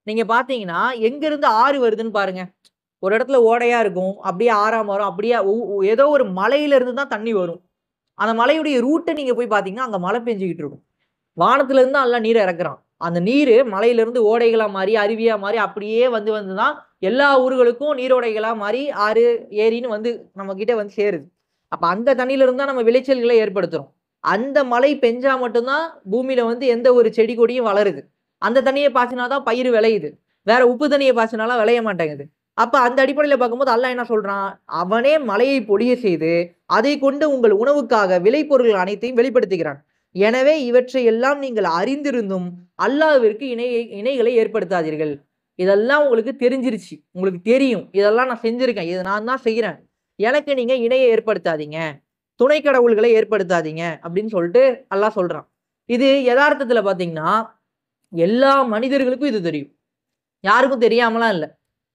நீங்க பாத்தீங்கன்னா எங்க இருந்து ஆறு வருதுன்னு பாருங்க. ஒரு இடத்துல ஓடையா இருக்கும், அப்படியே ஆறா வரும், அப்படியே ஏதோ ஒரு மலையில இருந்து தான் தண்ணி வரும். அந்த மலையுடைய ரூட்டை நீங்க போய் பாத்தீங்கன்னா அங்க மழை பெஞ்சுக்கிட்டு இருக்கும். வானத்துல இருந்து எல்லாம் நீரை இறக்குறான். அந்த நீர் மலையில இருந்து ஓடைகளா மாறி அருவியா மாறி அப்படியே வந்துதான் எல்லா ஊர்களுக்கும் நீரோடைகளா மாறி ஆறு ஏரின்னு வந்து நம்ம கிட்ட வந்து சேருது. அப்ப அந்த தண்ணியில இருந்து தான் நம்ம விளைச்சல்களை ஏற்படுத்துறோம். அந்த மழை பெஞ்சா மட்டும்தான் பூமியில வந்து எந்த ஒரு செடி கொடியும் வளருது. அந்த தண்ணியை பாய்ச்சினாதான் பயிர் விளையுது, வேற உப்பு தண்ணியை பாய்ச்சினாலாம் விளைய மாட்டேங்குது. அப்ப அந்த அடிப்படையில பார்க்கும்போது அல்லாஹ் என்ன சொல்றான், அவனே மழையை பொழிய செய்து அதை கொண்டு உங்கள் உணவுக்காக விளைபொருள்கள் அனைத்தையும் வெளிப்படுத்துகிறான். எனவே இவற்றை எல்லாம் நீங்கள் அறிந்திருந்தும் அல்லாஹ்விற்கு இணைகளை ஏற்படுத்தாதீர்கள். இதெல்லாம் உங்களுக்கு தெரிஞ்சிருச்சு, உங்களுக்கு தெரியும், இதெல்லாம் நான் செஞ்சிருக்கேன், இதை நான் தான் செய்யறேன், எனக்கு நீங்க இணையை ஏற்படுத்தாதீங்க, துணை கடவுள்களை ஏற்படுத்தாதீங்க அப்படின்னு சொல்லிட்டு அல்லாஹ் சொல்றான். இது யதார்த்தத்துல பாத்தீங்கன்னா எல்லா மனிதர்களுக்கும் இது தெரியும், யாருக்கும் தெரியாமலாம் இல்லை.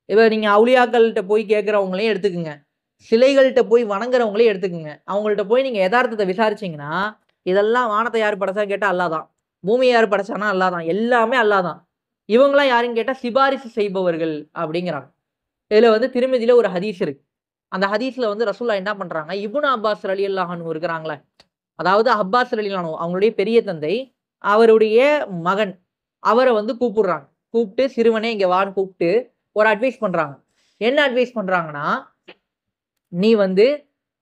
இப்ப நீங்க அவுலியாக்கள்கிட்ட போய் கேட்கறவங்களையும் எடுத்துக்குங்க, சிலைகள்கிட்ட போய் வணங்குறவங்களையும் எடுத்துக்குங்க. அவங்கள்ட்ட போய் நீங்க யதார்த்தத்தை விசாரிச்சீங்கன்னா, இதெல்லாம் வானத்தை யார் படைச்சா கேட்டா அல்லாஹ் தான், பூமியை யார் படைச்சானா அல்லாஹ் தான், எல்லாமே அல்லாஹ் தான். இவங்களாம் யாருன்னு கேட்டா சிபாரிசு செய்பவர்கள் அப்படிங்கிறாங்க. இதுல வந்து திருமதியில ஒரு ஹதீஸ் இருக்கு. அந்த ஹதீஸ்ல வந்து ரசூலுல்லாஹ் என்ன பண்றாங்க, இப்னு அப்பாஸ் ரலியல்லாஹு அன்ஹு இருக்கிறாங்களே, அதாவது அப்பாஸ் ரலியல்லாஹு அன்ஹு அவங்களுடைய பெரிய தந்தை, அவருடைய மகன், அவரை வந்து கூப்பிடுறாங்க. கூப்பிட்டு சிறுவனே இங்க வான்னு கூப்பிட்டு ஒரு அட்வைஸ் பண்றாங்க. என்ன அட்வைஸ் பண்றாங்கன்னா, நீ வந்து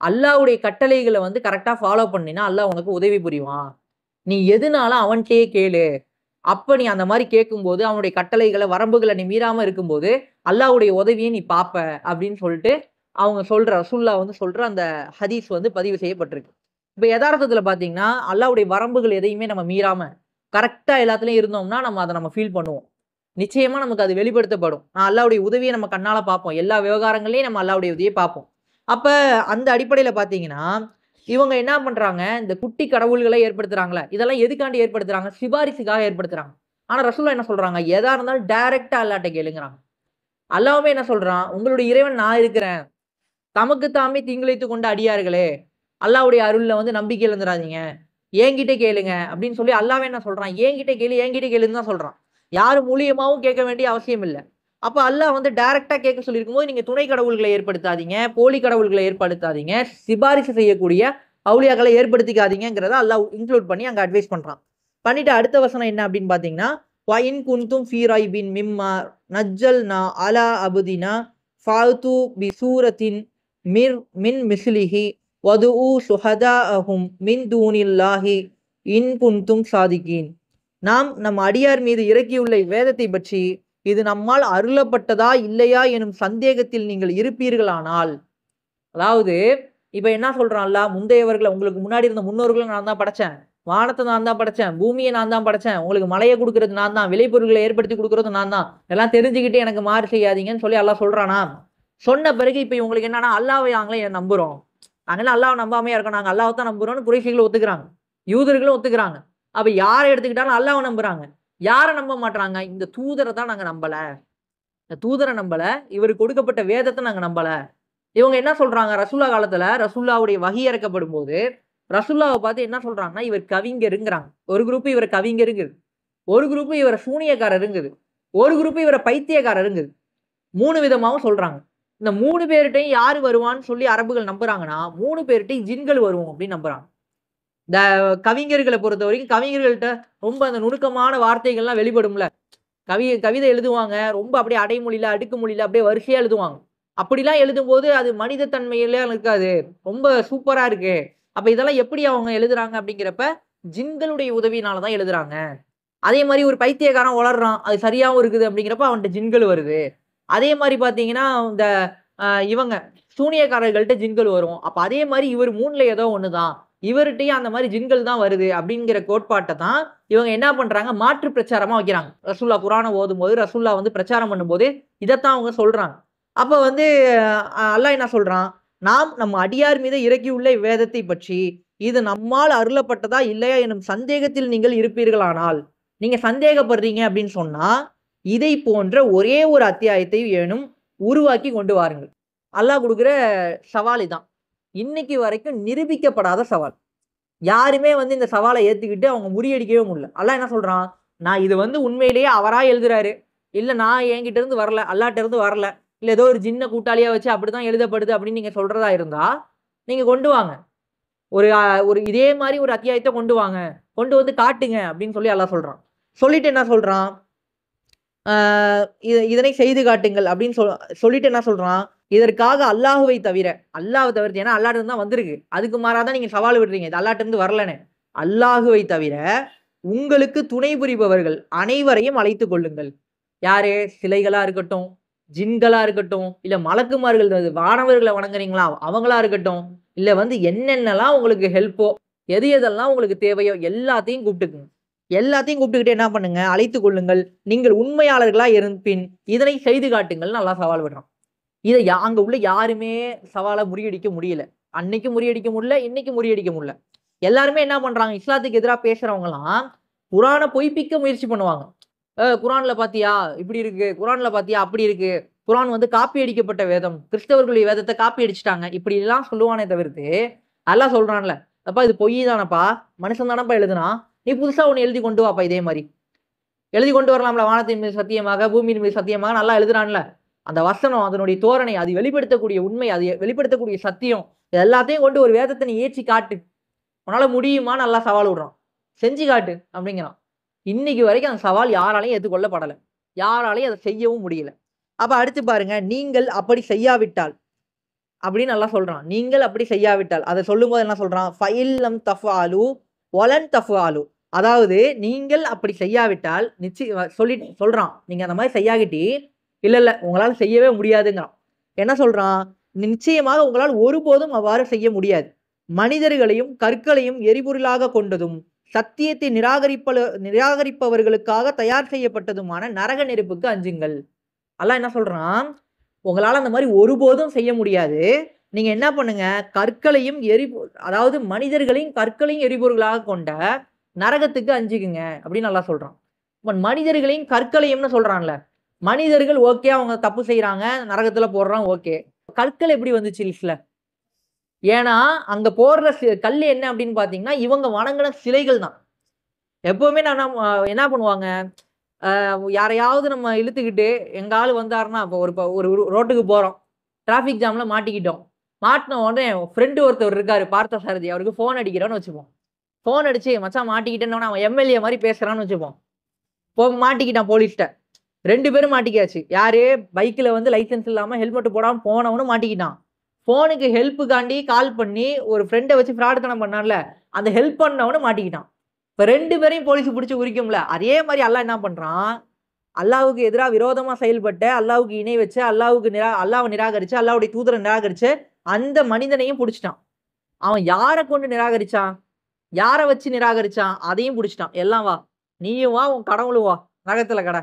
அல்லாஹ்வுடைய கட்டளைகளை வந்து கரெக்டா ஃபாலோ பண்ணினா அல்லாஹ் உனக்கு உதவி புரிவான். நீ எதுனாலும் அவன்கிட்டயே கேளு. அப்ப நீ அந்த மாதிரி கேட்கும்போது அவனுடைய கட்டளைகளை வரம்புகளை நீ மீறாம இருக்கும்போது அல்லாஹ்வுடைய உதவியை நீ பாப்ப அப்படின்னு சொல்லிட்டு அவங்க சொல்ற ரசூலுல்லாஹ் வந்து சொல்ற அந்த ஹதீஸ் வந்து பதிவு செய்யப்பட்டிருக்கு. இப்ப யதார்த்தத்துல பாத்தீங்கன்னா அல்லாஹ்வுடைய வரம்புகள் எதையுமே நம்ம மீறாம கரெக்டா எல்லாத்துலயும் இருந்தோம்னா நம்ம அதை நம்ம ஃபீல் பண்ணுவோம். நிச்சயமா நமக்கு அது வெளிப்படுத்தப்படும். நான் அல்லாஹ்வுடைய உதவியை நம்ம கண்ணால பார்ப்போம், எல்லா விவகாரங்களையும் நம்ம அல்லாஹ்வுடைய உதவியை பார்ப்போம். அப்ப அந்த அடிப்படையில பாத்தீங்கன்னா இவங்க என்ன பண்றாங்க, இந்த குட்டி கடவுள்களை ஏற்படுத்துறாங்களே, இதெல்லாம் எதுக்காண்டி ஏற்படுத்துறாங்க, சிபாரிசுக்காக ஏற்படுத்துறாங்க. ஆனா ரசூலுல்லாஹ் என்ன சொல்றாங்க, எதா இருந்தாலும் டைரக்டா அல்லாஹ்ட்ட கேளுங்கறாங்க. அல்லாஹ்வுமே என்ன சொல்றான், உங்களுடைய இறைவன் நான் இருக்கிறேன். தமக்கு தாமே தீங்கிழைத்துக் கொண்ட அடியார்களே, அல்லாஹ்வுடைய அருள்ல வந்து நம்பிக்கை இழந்துராதீங்க. என்கிட்ட கேளுங்க அப்படின்னு சொல்லி அல்லாஹ்வே என்ன சொல்றான், என்கிட்ட கேளு, என்கிட்ட கேளுன்னு தான் சொல்றான். யார் மூலியமாவும் கேட்க வேண்டிய அவசியம் இல்ல. அப்ப அல்லாஹ் வந்து டைரக்ட்டா கேட்க சொல்லியிருக்கும்போது, நீங்க துணை கடவுள்களை ஏற்படுத்தாதீங்க, போலி கடவுள்களை ஏற்படுத்தாதீங்க, சிபாரிசு செய்யக்கூடிய அவுலியாக்களை ஏற்படுத்திக்காதீங்கங்கிறத அல்லாஹ் இன்க்ளூட் பண்ணி அங்க அட்வைஸ் பண்றான். பண்ணிட்டு அடுத்த வசனம் என்ன அப்படின்னு பார்த்தீங்கன்னா, "வஇன் குன்தும் ஃபீ ரைபின் மிம்மா நஜ்ஜல்னா அலா அப்தினா ஃபாத்து பிசூரத்தின் மின் மிஸ்லிஹி வதுஉ ஷுஹதாஅஹும் மின் தூனில்லாஹி இன் குன்தும் சாதிகீன்." நாம் நம் அடியார் மீது இறக்கியுள்ள இவ்வேதத்தை பற்றி, இது நம்மால் அருளப்பட்டதா இல்லையா எனும் சந்தேகத்தில் நீங்கள் இருப்பீர்களானால், அதாவது இப்ப என்ன சொல்றான் அல்லாஹ், முந்தையவர்கள உங்களுக்கு முன்னாடி இருந்த முன்னோர்கள நான் தான் படைச்சேன். வானத்த நான் தான் படைச்சேன். பூமிய நான் தான் படைச்சேன். உங்களுக்கு மழைய குடுக்குறது நான் தான். விளைபொருள்கள ஏற்படுத்தி குடுக்குறதும் நான் தான். எல்லாம் தெரிஞ்சுக்கிட்டு எனக்கு மாறு செய்யாதீங்கன்னு சொல்லி அல்லாஹ் சொல்றானா? சொன்ன பிறகு இப்ப இவங்களுக்கு என்னன்னா, அல்லாஹ்வை நாங்களே நம்புறோம். நாங்கலாம் அல்லாஹ்வ நம்பாமையா இருக்கோம். நாங்க அல்லாஹ்வ தான் நம்புறோம்னு குறைஷிகள் ஒத்துக்கிறாங்க. யூதர்களும் ஒத்துக்கிறாங்க. அப்ப யார எடுத்துக்கிட்டாலும் அல்லாஹ்வ நம்புறாங்க. யார நம்ப மாட்றாங்க? இந்த தூதர தான் நாங்க நம்பல. இந்த தூதர நம்பல. இவருக்கு கொடுக்கப்பட்ட வேதத்த நாங்க நம்பல. இவங்க என்ன சொல்றாங்க? ரசூலுல்லாஹ் காலத்துல ரசூலுல்லாஹ்வுடைய வஹி இறக்கப்படும்போது, ரசூலுல்லாஹ்வ பார்த்து என்ன சொல்றாங்கன்னா, இவர் கவிஞருங்கிறாங்க. ஒரு குரூப் இவர கவிஞருங்குது. ஒரு குரூப் இவர சூனியக்காரருங்குது. ஒரு குரூப் இவர பைத்தியக்காரருங்குது. 3 விதமாவும் சொல்றாங்க. இந்த 3 பேர்ட்டயும் யாரு வருவான்னு சொல்லி அரபுகள் நம்புறாங்கன்னா, 3 பேர்ட்டயும் ஜின்கள் வரும் அப்படின்னு நம்புறாங்க. இந்த கவிஞர்கள பொறுத்தவரைக்கும் கவிஞர்கள்ட்ட ரொம்ப அந்த நுணுக்கமான வார்த்தைகள்லாம் வெளிப்படும்ல. கவிதை எழுதுவாங்க. ரொம்ப அப்படியே அடைமொழியில, அடுக்கு மொழியில அப்படியே வரிசையா எழுதுவாங்க. அப்படிலாம் எழுதும்போது அது மனித தன்மையிலாம் இருக்காது. ரொம்ப சூப்பரா இருக்கு. அப்ப இதெல்லாம் எப்படி அவங்க எழுதுறாங்க அப்படிங்கிறப்ப, ஜின்களுடைய உதவியினால தான் எழுதுறாங்க. அதே மாரி ஒரு பைத்தியக்காரன் உளர்றான். அது சரியாவும் இருக்குது அப்படிங்கிறப்ப அவன்ட்ட ஜின்கள் வருது. அதே மாரி பார்த்தீங்கன்னா, இந்த இவங்க சூனியக்காரர்கள்ட்ட ஜின்கள் வரும். அப்ப அதே மாரி இவர் 3ல ஏதோ ஒண்ணு தான். இவர்ட்டயும் அந்த மாரி ஜின்கள் தான் வருது அப்படிங்கிற கோட்பாட்ட தான் இவங்க என்ன பண்றாங்க, மாற்று பிரச்சாரமா வைக்கிறாங்க. ரசூலுல்லாஹ் குர்ஆன ஓதும்போது, ரசூலுல்லாஹ் வந்து பிரச்சாரம் பண்ணும்போது, இதத்தான் அவங்க சொல்றாங்க. அப்ப வந்து அல்லாஹ் என்ன சொல்றான், நாம் நம் அடியார் மீது இறக்கியுள்ள இவ்வேதத்தை பற்றி, இது நம்மால் அருளப்பட்டதா இல்லையா எனும் சந்தேகத்தில் நீங்கள் இருப்பீர்களானால், நீங்க சந்தேகப்படுறீங்க அப்படின்னு சொன்னா, இதை போன்ற ஒரே ஒரு அத்தியாயத்தை ஏனும் உருவாக்கி கொண்டு வாருங்கள். அல்லாஹ் குடுக்குற சவால் இதான். இன்னைக்கு வரைக்கும் நிரூபிக்கப்படாத சவால். யாருமே வந்து இந்த சவால ஏத்துக்கிட்டு அவங்க முறியடிக்கவே முடியல. அல்லாஹ் என்ன சொல்றான், நான் இது வந்து உண்மையிலேயே அவரா எழுதுறாரு. இல்ல நான் என்கிட்ட இருந்து வரல. அல்லாஹ்ட்ட இருந்து வரல. இல்ல ஏதோ ஒரு ஜின்ன கூட்டாளியா வச்சு அப்படிதான் எழுதப்படுது அப்படின்னு நீங்க சொல்றதா இருந்தா, நீங்க கொண்டு வாங்க. ஒரு இதே மாரி ஒரு அத்தியாயத்த கொண்டு வாங்க. கொண்டு வந்து காட்டுங்க அப்படின்னு சொல்லி அல்லாஹ் சொல்றான். சொல்லிட்டு என்ன சொல்றான், ஆ இதனை செய்து காட்டுங்கள் அப்படின்னு சொல்லிட்டு என்ன சொல்றான், இதற்காக அல்லாஹ்வை தவிர, அல்லாஹ்வ தவிர்த்து ஏன்னா அல்லாஹ்ட்ட இருந்து தான் வந்திருக்கு. அதுக்கு மாறா தான் நீங்க சவால் விடுறீங்க. இது அல்லாஹ்ட்ட இருந்து வரலன்னு. அல்லாஹ்வை தவிர உங்களுக்கு துணை புரிபவர்கள் அனைவரையும் அழைத்துக் கொள்ளுங்கள். யாரு? சிலைகளா இருக்கட்டும், ஜின்களா இருக்கட்டும், இல்ல மலக்குமார்கள் வானவர்கள வணங்குறீங்களா? அவங்களா இருக்கட்டும், இல்ல வந்து என்னென்னலாம் உங்களுக்கு ஹெல்ப்போ, எது எதெல்லாம் உங்களுக்கு தேவையோ எல்லாத்தையும் கூப்பிட்டுக்குங்க. எல்லாத்தையும் கூப்பிட்டுக்கிட்டு என்ன பண்ணுங்க, அழைத்துக் கொள்ளுங்கள். நீங்கள் உண்மையாளர்களா இருப்பின், இதனை செய்து காட்டுங்கள்ன்னு அல்லாஹ் சவால் விடுறான். இத அங்க உள்ள யாருமே சவால முறியடிக்க முடியல. அன்னைக்கு முறியடிக்க முடியல, இன்னைக்கு முறியடிக்க முடியல. எல்லாருமே என்ன பண்றாங்க, இஸ்லாத்துக்கு எதிரா பேசுறவங்கலாம், குரான பொய்ப்பிக்க முயற்சி பண்ணுவாங்க. குரான்ல பாத்தியா? இப்படி இருக்கு. குரான்ல பாத்தியா? அப்படி இருக்கு. குரான் வந்து காப்பி அடிக்கப்பட்ட வேதம். கிறிஸ்தவர்களுடைய வேதத்த காப்பி அடிச்சுட்டாங்க. இப்படிலாம் சொல்லுவானே தவிர்த்து, அல்லாஹ் சொல்றான்ல, "அப்பா இது பொய் தானப்பா. மனுஷன் தானப்பா எழுதுனான். நீ புதுசா ஒண்ணு எழுதி கொண்டு வாப்பா இதே மாரி." எழுதி கொண்டு வரலாம்ல. வானத்தின் மீது சத்தியமாக, பூமியின் மீது சத்தியமாக நல்லா எழுதுறான்ல. அந்த வசனம், அதனுடைய தோரணை, அது வெளிப்படுத்தக்கூடிய உண்மை, அது வெளிப்படுத்தக்கூடிய சத்தியம், இது எல்லாத்தையும் கொண்டு ஒரு வேதத்த நீ இயற்றி காட்டு. உன்னால முடியுமான்னு அல்லாஹ் சவால் விடுறான். செஞ்சு காட்டு அப்படிங்கிறான். இன்னைக்கு வரைக்கும் அந்த சவால் யாராலயும் ஏத்துக்கொள்ளப்படல. யாராலயும் அத செய்யவும் முடியல. அப்ப அடுத்து பாருங்க, நீங்கள் அப்படி செய்யாவிட்டால் அப்படின்னு அல்லாஹ் சொல்றான். நீங்கள் அப்படி செய்யாவிட்டால், அத சொல்லும்போது என்ன சொல்றான்? ஃபஇல்லம் தஃபாலு வலன் தஃபாலு. அதாவது நீங்கள் அப்படி செய்யாவிட்டால் சொல்றான். நீங்க அந்த மாரி செய்யாவிட்டி, இல்ல உங்களால செய்யவே முடியாதுங்கிறான். என்ன சொல்றான்? நிச்சயமாக உங்களால் ஒருபோதும் அவ்வாறு செய்ய முடியாது. மனிதர்களையும் கற்களையும் எரிபொருளாக கொண்டதும், சத்தியத்தை நிராகரிப்பவர்களுக்காக தயார் செய்யப்பட்டதுமான நரக நெருப்புக்கு அஞ்சுங்கள். அல்லாஹ் என்ன சொல்றான்? உங்களால அந்த மாரி ஒருபோதும் செய்ய முடியாது. நீங்க என்ன பண்ணுங்க, கற்களையும் அதாவது மனிதர்களையும் கற்களையும் எரிபொருளாக கொண்ட நரகத்துக்கு அஞ்சுக்குங்க அப்படின்னு அல்லாஹ் சொல்றான். மனிதர்களையும் கற்களையும்னு சொல்றான்ல. மனிதர்கள் ஓகே, அவங்க தப்பு செய்யறாங்க, நரகத்துல போடுறான், ஓகே. கற்கள் எப்படி வந்துச்சு லிஸ்ட்ல? ஏன்னா அங்க போடுற கல் என்ன அப்படின்னு பாத்தீங்கன்னா இவங்க வணங்கின சிலைகள் தான். எப்பவுமே நான் என்ன பண்ணுவாங்க, யாரையாவது நம்ம இழுத்துக்கிட்டு எங்க ஆளு வந்தாருன்னா, இப்போ ஒரு ரோட்டுக்கு போறோம், டிராபிக் ஜாம்ல மாட்டிக்கிட்டோம். மாட்டின உடனே ஃப்ரெண்டு ஒருத்தர் இருக்காரு பார்த்தசாரதி, அவருக்கு ஃபோன் அடிக்கிறோன்னு வச்சுப்போம். ஃபோன் அடிச்சு மச்சான் மாட்டிக்கிட்டேன்னு அவன் எம்எல்ஏ மாதிரி பேசுறான்னு வச்சுப்போம். மாட்டிக்கிட்டான் போலீஸ்ட்ட. 2 பேரும் மாட்டிக்காச்சு. யாரு? பைக்ல வந்து லைசென்ஸ் இல்லாம ஹெல்மெட் போடாம போனவனும் மாட்டிக்கிட்டான். ஃபோனுக்கு ஹெல்ப்புக்காண்டி கால் பண்ணி ஒரு ஃப்ரெண்ட வச்சு ஃப்ராடுத்தனம் பண்ணான்ல, அந்த ஹெல்ப் பண்ணவனும் மாட்டிக்கிட்டான். இப்ப 2 பேரையும் போலீஸ் புடிச்சு உரிக்கும்ல. அதே மாரி அல்லாஹ் என்ன பண்றான்? அல்லாஹ்வுக்கு எதிரா விரோதமா செயல்பட்ட, அல்லாஹ்வுக்கு இணை வச்ச, அல்லாஹ்வ நிராகரிச்சு, அல்லாஹ்வுடைய தூதர நிராகரிச்ச அந்த மனிதனையும் புடிச்சுட்டான். அவன் யார கொண்டு நிராகரிச்சான்? யார வச்சு நிராகரிச்சான்? அதையும் புடிச்சுட்டான். எல்லாம் வா. நீயும் வா, உன் கடவுளும் வா. நரகத்துல கெட.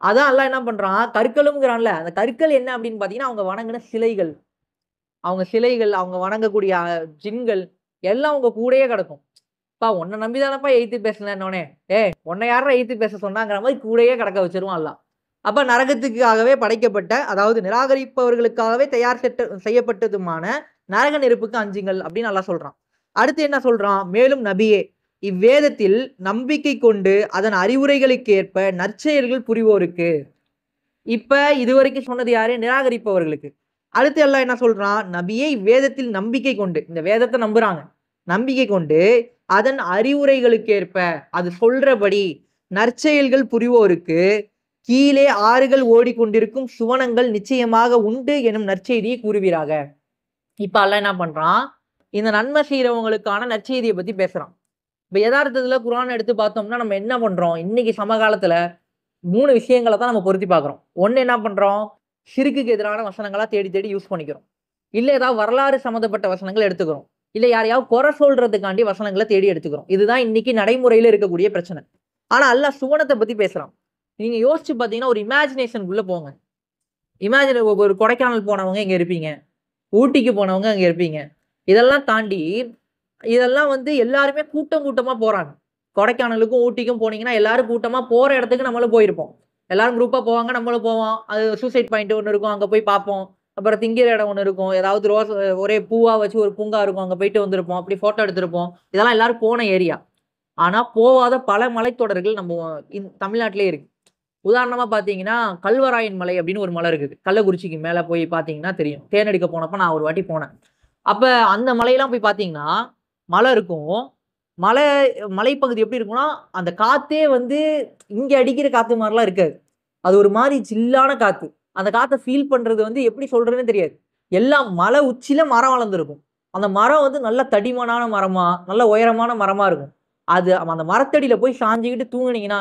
அதான் அல்லாஹ் என்ன பண்றான்? கற்களும்ங்கிறான்ல. அந்த கற்கள் என்ன அப்படின்னு பார்த்தீங்கன்னா, அவங்க வணங்குன சிலைகள். அவங்க சிலைகள், அவங்க வணங்கக்கூடிய ஜின்கள் எல்லாம் உங்க கூடயே கிடக்கும். "அப்பா உன்ன நம்பி தானப்பா எய்த்து பேசுனேன்னோனே, "ஏய் உன்ன யார்றா எய்த்து பேச சொன்னாங்கிற" மாரி கூடயே கிடக்க வச்சுருவான் அல்லாஹ். அப்ப நரகத்துக்காகவே படைக்கப்பட்ட, அதாவது நிராகரிப்பவர்களுக்காகவே தயார் செய்யப்பட்டதுமான நரக நெருப்புக்கு அஞ்சுங்கள் அப்படின்னு அல்லாஹ் சொல்றான். அடுத்து என்ன சொல்றான்? மேலும் நபியே, இவ்வேதத்தில் நம்பிக்கை கொண்டு அதன் அறிவுரைகளுக்கு ஏற்ப நற்செயல்கள் புரிவோருக்கு. இப்ப இதுவரைக்கும் சொன்னது யாரு? நிராகரிப்பவர்களுக்கு. அடுத்து அல்லாஹ் என்ன சொல்றான்? நபியே இவ்வேதத்தில் நம்பிக்கை கொண்டு, இந்த வேதத்த நம்புறாங்க. நம்பிக்கை கொண்டு அதன் அறிவுரைகளுக்கு ஏற்ப, அது சொல்றபடி நற்செயல்கள் புரிவோருக்கு கீழே ஆறுகள் ஓடிக்கொண்டிருக்கும் சுவனங்கள் நிச்சயமாக உண்டு எனும் நற்செய்தியை கூறுவீராக. இப்ப அல்லாஹ் என்ன பண்றான்? இந்த நன்மை செய்றவங்களுக்கான நற்செய்திய பத்தி பேசுறான். இப்ப எதார்த்தத்துல குர்ஆன் எடுத்து பார்த்தோம்னா, நம்ம என்ன பண்றோம்? இன்னைக்கு சமகாலத்துல 3 விஷயங்கள தான் நம்ம பொருத்தி பார்க்குறோம். ஒண்ணு என்ன பண்றோம்? ஷிர்க்குக்கு எதிரான வசனங்களா தேடி தேடி யூஸ் பண்ணிக்கிறோம். இல்ல ஏதாவது வரலாறு சம்மந்தப்பட்ட வசனங்கள எடுத்துக்கிறோம். இல்ல யாரையாவது குறை சொல்றதுக்காண்டி வசனங்கள தேடி எடுத்துக்கிறோம். இதுதான் இன்னைக்கு நடைமுறையில இருக்கக்கூடிய பிரச்சனை. ஆனா அல்லாஹ் சுவனத்த பத்தி பேசுறான். நீங்க யோசிச்சு பார்த்தீங்கன்னா, ஒரு இமேஜினேஷன்க்குள்ள போங்க. ஒரு கொடைக்கானல் போனவங்க இங்க இருப்பீங்க. ஊட்டிக்கு போனவங்க அங்க இருப்பீங்க. இதெல்லாம் தாண்டி, இதெல்லாம் வந்து எல்லாருமே கூட்டம் கூட்டமா போறாங்க. கொடைக்கானலுக்கும், ஊட்டிக்கும் போனீங்கன்னா, எல்லாரும் கூட்டமா போற இடத்துக்கு நம்மளும் போயிருப்போம். எல்லாரும் குரூப்பா போவாங்க, நம்மளும் போவோம். அது சூசைட் பாயிண்ட் ஒண்ணு இருக்கும். அங்க போய் பார்ப்போம். அப்புறம் திங்கிற இடம் ஒண்ணு இருக்கும். ஏதாவது ஒரே பூவா வச்சு ஒரு பூங்கா இருக்கும். அங்க போயிட்டு வந்திருப்போம். அப்படி ஃபோட்டோ எடுத்திருப்போம். இதெல்லாம் எல்லாரும் போன ஏரியா. ஆனா, போவாத பல மலைத்தொடர்கள் நம்ம தமிழ்நாட்டிலேயே இருக்கு. உதாரணமா பார்த்தீங்கன்னா, கல்வராயன் மலை அப்படின்னு ஒரு மலை இருக்குது. கள்ளக்குறிச்சிக்கு மேல போய் பார்த்தீங்கன்னா தெரியும். தேன் எடுக்க போனப்ப நான் ஒரு வாட்டி போனேன். அப்ப அந்த மலையெல்லாம் போய் பார்த்தீங்கன்னா, மலை இருக்கும். மலை மலைப்பகுதி எப்படி இருக்கும்னா, அந்த காத்தே வந்து இங்க அடிக்கிற காத்து மாரிலாம் இருக்காது. அது ஒரு மாரி சில்லான காத்து. அந்த காத்த ஃபீல் பண்றது வந்து எப்படி சொல்றதுன்னே தெரியாது. எல்லாம் மலை உச்சியில மரம் வளர்ந்திருக்கும். அந்த மரம் வந்து நல்ல தடிமனான மரமா, நல்ல உயரமான மரமா இருக்கும். அது அந்த மரத்தடியில போய் சாஞ்சுகிட்டு தூங்குனீங்கன்னா,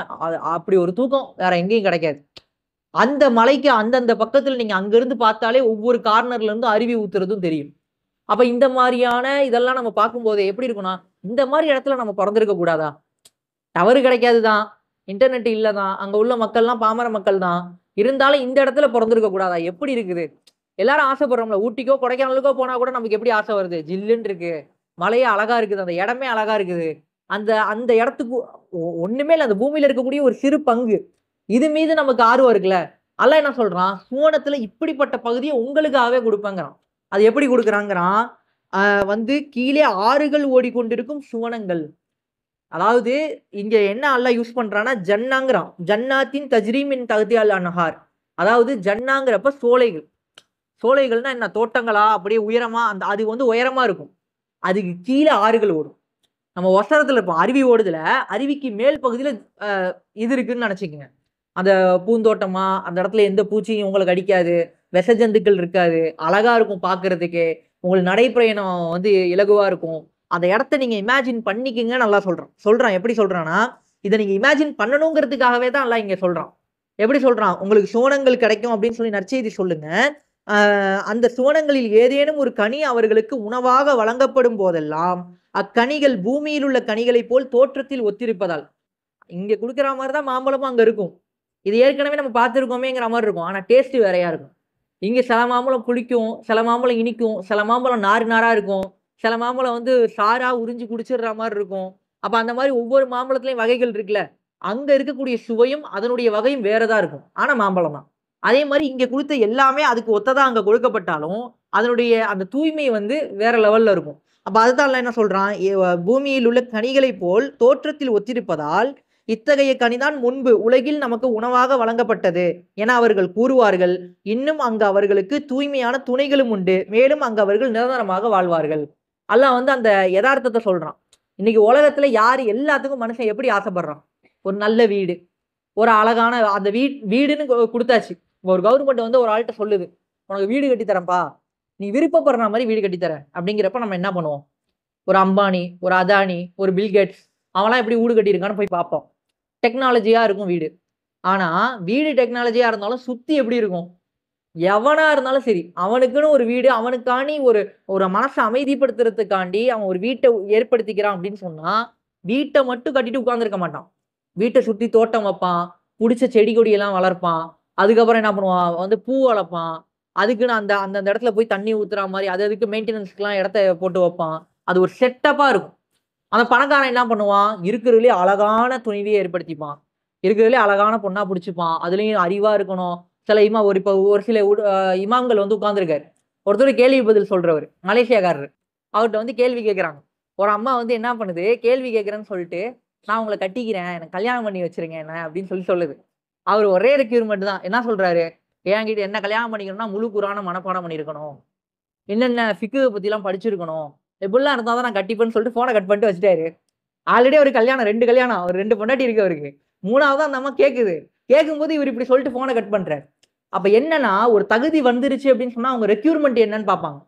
அப்படி ஒரு தூக்கம் வேற எங்கேயும் கிடைக்காது. அந்த மலைக்கு அந்தந்த பக்கத்துல நீங்க அங்கருந்து பார்த்தாலே ஒவ்வொரு கார்னர்ல இருந்து அருவி ஊத்துறதும் தெரியும். அப்ப இந்த மாரியான இதெல்லாம் நம்ம பார்க்கும்போது எப்படி இருக்கும்னா, இந்த மாரி இடத்துல நம்ம பொறந்திருக்க கூடாதா? டவரு கிடைக்காது தான். இன்டர்நெட் இல்ல தான். அங்க உள்ள மக்கள்லாம் பாமர மக்கள் தான். இருந்தாலும் இந்த இடத்துல பொறந்திருக்க கூடாதா? எப்படி இருக்குது? எல்லாரும் ஆசைப்படுறோம்ல. ஊட்டிக்கோ, கொடைக்கானலுக்கோ போனா கூட நமக்கு எப்படி ஆசை வருது? ஜில்லுன்னு இருக்கு. மலையே அழகா இருக்குது. அந்த இடமே அழகா இருக்குது. அந்த அந்த இடத்துக்கு ஒண்ணுமே இல்ல. அந்த பூமியில இருக்கக்கூடிய ஒரு சிறு பங்கு. இது மீது நமக்கு ஆர்வம் இருக்குல்ல. அல்லாஹ் என்ன சொல்றான்? சுவனத்துல இப்படிப்பட்ட பகுதிய உங்களுக்காகவே குடுப்பேங்கிறான். அது எப்படி குடுக்குறாங்கிறான்? வந்து கீழே ஆறுகள் ஓடிக்கொண்டிருக்கும் சுவனங்கள். அதாவது இங்க என்ன அல்லாஹ் யூஸ் பண்றான்னா, ஜன்னாங்கிறான். ஜன்னாத்தின் தஜ்ரி மின் தஹ்திஹால் அன்ஹார். அதாவது ஜன்னாங்கிறப்ப சோலைகள். சோலைகள்னா என்ன? தோட்டங்களா? அப்படியே உயரமா அது வந்து உயரமா இருக்கும். அதுக்கு கீழ ஆறுகள் ஓடும். நம்ம வசரத்துல இருப்போம். அருவி ஓடுதுல, அருவிக்கு மேல் பகுதியில அ இது இருக்குன்னு நெனச்சுக்கங்க. அந்த பூந்தோட்டமா, அந்த இடத்துல எந்த பூச்சியும் உங்களுக்கு கடிக்காது. விஷ ஜந்துக்கள் இருக்காது. அழகா இருக்கும் பார்க்கறதுக்கே. உங்களுக்கு நடைப்பயணம் வந்து இலகுவா இருக்கும். அந்த இடத்த நீங்க இமேஜின் பண்ணிக்கங்கன்னு அல்லாஹ் சொல்றான். எப்படி சொல்றான்னா, இத நீங்க இமேஜின் பண்ணணுங்கிறதுக்காகவே தான் அல்லாஹ் இங்க சொல்றான். எப்படி சொல்றான்? உங்களுக்கு சுவனங்கள் கிடைக்கும் அப்படின்னு சொல்லி நற்செய்தி சொல்லுங்க. அ அந்த சுவனங்களில் ஏதேனும் ஒரு கனி அவர்களுக்கு உணவாக வழங்கப்படும் போதெல்லாம், அக்கனிகள் பூமியில் உள்ள கனிகளைப் போல் தோற்றத்தில் ஒத்திருப்பதால், இங்க குடுக்குற மாரி தான் மாம்பழமும் அங்க இருக்கும். இது ஏற்கனவே நம்ம பார்த்துருக்கோமேங்கிற மாரி இருக்கும். ஆனா டேஸ்ட் வேறையா இருக்கும். இங்க சில மாம்பழம் புளிக்கும், சில மாம்பழம் இனிக்கும், சில மாம்பழம் நார் நாரா இருக்கும். சில மாம்பழம் வந்து சாறா உறிஞ்சு குடிச்சிடுற மாரி இருக்கும். அப்ப அந்த மாரி ஒவ்வொரு மாம்பழத்திலயும் வகைகள் இருக்குல்ல. அங்க இருக்கக்கூடிய சுவையும் அதனுடைய வகையும் வேறதா இருக்கும். ஆனா மாம்பழம் தான். அதே மாரி இங்க குடுத்த எல்லாமே அதுக்கு ஒத்ததா அங்க கொடுக்கப்பட்டாலும், அதனுடைய அந்த தூய்மை வந்து வேற லெவல்ல இருக்கும். அப்ப அதுதான் அல்லாஹ் என்ன சொல்றான், பூமியில் உள்ள கனிகளைப் போல் தோற்றத்தில் ஒத்திருப்பதால், இத்தகைய கனிதான் முன்பு உலகில் நமக்கு உணவாக வழங்கப்பட்டது என அவர்கள் கூறுவார்கள். இன்னும் அங்கு அவர்களுக்கு தூய்மையான துணைகளும் உண்டு. மேலும் அங்கு அவர்கள் நிரந்தரமாக வாழ்வார்கள். அல்லாஹ் வந்து அந்த எதார்த்தத்த சொல்றான். இன்னைக்கு உலகத்துல யாரு எல்லாத்துக்கும் மனுஷன் எப்படி ஆசைப்படுறான்? ஒரு நல்ல வீடு, ஒரு அழகான அந்த வீடுன்னு குடுத்தாச்சு. ஒரு கவர்மெண்ட் வந்து ஒரு ஆள்ட்ட சொல்லுது. "உனக்கு வீடு கட்டி தரேன்ப்பா. நீ விருப்பப்படுற மாரி வீடு கட்டி தரேன்." அப்படிங்கிறப்ப நம்ம என்ன பண்ணுவோம்? ஒரு அம்பானி, ஒரு அதானி, ஒரு பில்கேட்ஸ் அவன்லாம் எப்படி வீடு கட்டியிருக்கான்னு போய் பார்ப்போம். டெக்னாலஜியா இருக்கும் வீடு. ஆனா, வீடு டெக்னாலஜியா இருந்தாலும் சுத்தி எப்படி இருக்கும்? எவனா இருந்தாலும் சரி, அவனுக்குன்னு ஒரு வீடு, அவனுக்காண்டி ஒரு ஒரு மனச அமைதிப்படுத்துறதுக்காண்டி அவன் ஒரு வீட்ட ஏற்படுத்திக்கிறான் அப்படின்னு சொன்னா, வீட்ட மட்டும் கட்டிட்டு உட்கார்ந்திருக்க மாட்டான். வீட்ட சுத்தி தோட்டம் வப்பான். புடிச்ச செடி கொடியெல்லாம் வளர்ப்பான். அதுக்கப்புறம் என்ன பண்ணுவான், வந்து பூ வளர்ப்பான். அதுக்குன்னு அந்த அந்தந்த இடத்துல போய் தண்ணி ஊத்துறா மாரி, அது அதுக்கு மெயின்டனன்ஸ்க்குலாம் இடத்த போட்டு வப்பான். அது ஒரு செட்டப்பா இருக்கும். அந்த பணக்காரன் என்ன பண்ணுவான், இருக்கிறதுலயே அழகான துணைவிய ஏற்படுத்திப்பான். இருக்கிறதுலயே அழகான பொண்ணா புடிச்சுப்பான். அதுலயும் அறிவா இருக்கணும். சில இப்போ ஒரு சில இமாம்கள் வந்து உட்கார்ந்திருக்காரு. ஒருத்தர் கேள்வி பதில் சொல்றவரு. மலேசியாக்காரரு. அவர்ட்ட வந்து கேள்வி கேட்கறாங்க. ஒரு அம்மா வந்து என்ன பண்ணுது, கேள்வி கேட்கிறேன்னு சொல்லிட்டு, "நான் உங்கள கட்டிக்கிறேன். எனக்கு கல்யாணம் பண்ணி வச்சுருங்க என்ன" அப்படின்னு சொல்லுது. அவரு ஒரே ரெக்யூர்மென்ட் தான். என்ன சொல்றாரு, "என்கிட்ட என்ன கல்யாணம் பண்ணிக்கணும்னா முழு குரான மனப்பாடம் பண்ணியிருக்கணும். என்னென்ன ஃபிக்ஹ பத்திலாம் படிச்சிருக்கணும். இப்படிலாம் இருந்தா தான் நான் கட்டிப்பேன்னு" சொல்லிட்டு ஃபோன கட் பண்ணிட்டு வச்சுட்டாரு. ஆல்ரெடி அவருக்கு கல்யாணம் 2 கல்யாணம். ஒரு 2 பொண்டாட்டி இருக்கு அவருக்கு. 3வதா அந்த அம்மா கேட்குது. கேட்கும்போது இவரு இப்படி சொல்லிட்டு ஃபோன கட் பண்றாரு. அப்ப என்னன்னா, ஒரு தகுதி வந்துருச்சு அப்படின்னு சொன்னா, அவங்க ரெக்யூர்மென்ட் என்னன்னு பார்ப்பாங்க.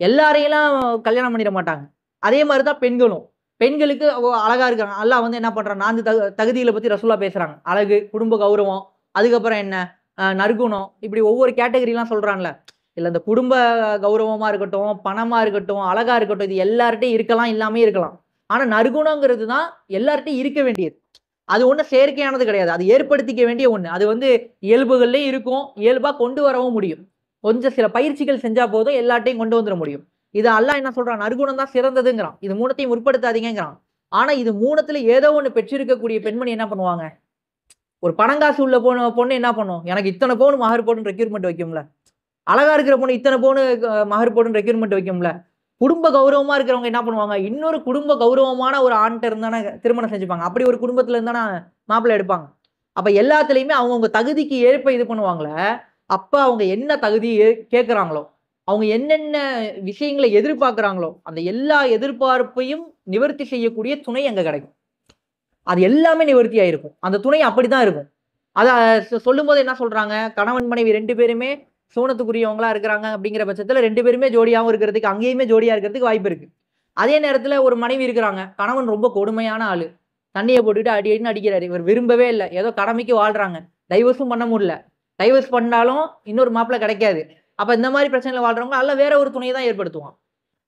எல்லாரையும்லாம் கல்யாணம் பண்ணிற மாட்டாங்க. அதே மாரி தான் பெண்களும். பெண்களுக்கு அழகா இருக்காங்க. அல்லாஹ் வந்து என்ன பண்றான், 4 தகுதிகள பத்தி ரசூலுல்லாஹ் பேசுறாங்க. அழகு, குடும்ப கௌரவம், அதுக்கப்புறம் என்ன, நற்குணம், இப்படி ஒவ்வொரு கேட்டகரிலாம் சொல்றான்ல. இல்ல இந்த குடும்ப கௌரவமா இருக்கட்டும், பணமா இருக்கட்டும், அழகா இருக்கட்டும், இது எல்லார்ட்டயும் இருக்கலாம், இல்லாமயே இருக்கலாம். ஆனா நற்குணங்கிறது தான் எல்லார்ட்டயும் இருக்க வேண்டியது. அது ஒண்ணும் செயற்கையானது கிடையாது. அது ஏற்படுத்திக்க வேண்டிய ஒண்ணு. அது வந்து இயல்புகள்லயும் இருக்கும். இயல்பா கொண்டு வரவும் முடியும். கொஞ்சம் சில பயிற்சிகள் செஞ்சா போதும் எல்லார்ட்டயும் கொண்டு வந்துர முடியும். இது அல்லாஹ் என்ன சொல்றான்? நற்குணம் தான் சிறந்ததுங்கிறான். இது 3த்தையும் முற்படுத்தாதீங்கங்கிறான். ஆனா இது 3த்துல ஏதோ ஒண்ணு பெற்றிருக்கக்கூடிய பெண்மணி என்ன பண்ணுவாங்க? ஒரு பணங்காசு உள்ள பொண்ணு என்ன பண்ணும்? எனக்கு இத்தன பவுன் மகர் போடுன்னு ரெக்யூர்மென்ட் வைக்கும்ல. அழகா இருக்கிற பொண்ணு இத்தன பவுனு மகர் போடுன்னு ரெக்யூர்மென்ட் வைக்கும்ல. குடும்ப கௌரவமா இருக்கிறவங்க என்ன பண்ணுவாங்க? இன்னொரு குடும்ப கௌரவமான ஒரு ஆண்ட்ட இருந்து தானே திருமணம் செஞ்சுப்பாங்க. அப்படி ஒரு குடும்பத்துல இருந்து தானே மாப்பிள்ளை எடுப்பாங்க. அப்ப எல்லாத்துலயுமே அவங்கவங்க தகுதிக்கு ஏற்ப இது பண்ணுவாங்கள்ல. அப்ப அவங்க என்ன தகுதி கேட்கறாங்களோ, அவங்க என்னென்ன விஷயங்கள எதிர்பார்க்கிறாங்களோ, அந்த எல்லா எதிர்பார்ப்பையும் நிவர்த்தி செய்யக்கூடிய துணை அங்க கிடைக்கும். அது எல்லாமே நிவர்த்தி ஆயிருக்கும். அந்த துணை அப்படித்தான் இருக்கும். அத சொல்லும்போது என்ன சொல்றாங்க? கணவன், மனைவி 2 பேருமே சூனத்துக்குரியவங்களா இருக்கிறாங்க அப்படிங்கிற பட்சத்துல 2 பேருமே ஜோடியாவும் இருக்கிறதுக்கு, அங்கேயுமே ஜோடியா இருக்கிறதுக்கு வாய்ப்பு இருக்கு. அதே நேரத்துல ஒரு மனைவி இருக்கிறாங்க. கணவன் ரொம்ப கொடுமையான ஆளு. தண்ணிய போட்டுட்டு அடி அடின்னு அடிக்கிறாரு. இவர் விரும்பவே இல்ல. ஏதோ கடமைக்கு வாழ்றாங்க. டைவர்ஸும் பண்ண முடியல. டைவர்ஸ் பண்ணாலும் இன்னொரு மாப்பிள்ளை கிடைக்காது. அப்ப இந்த மாரி பிரச்சனையில வாழ்றவங்க அல்ல வேற ஒரு துணைய தான் ஏற்படுத்துவான்.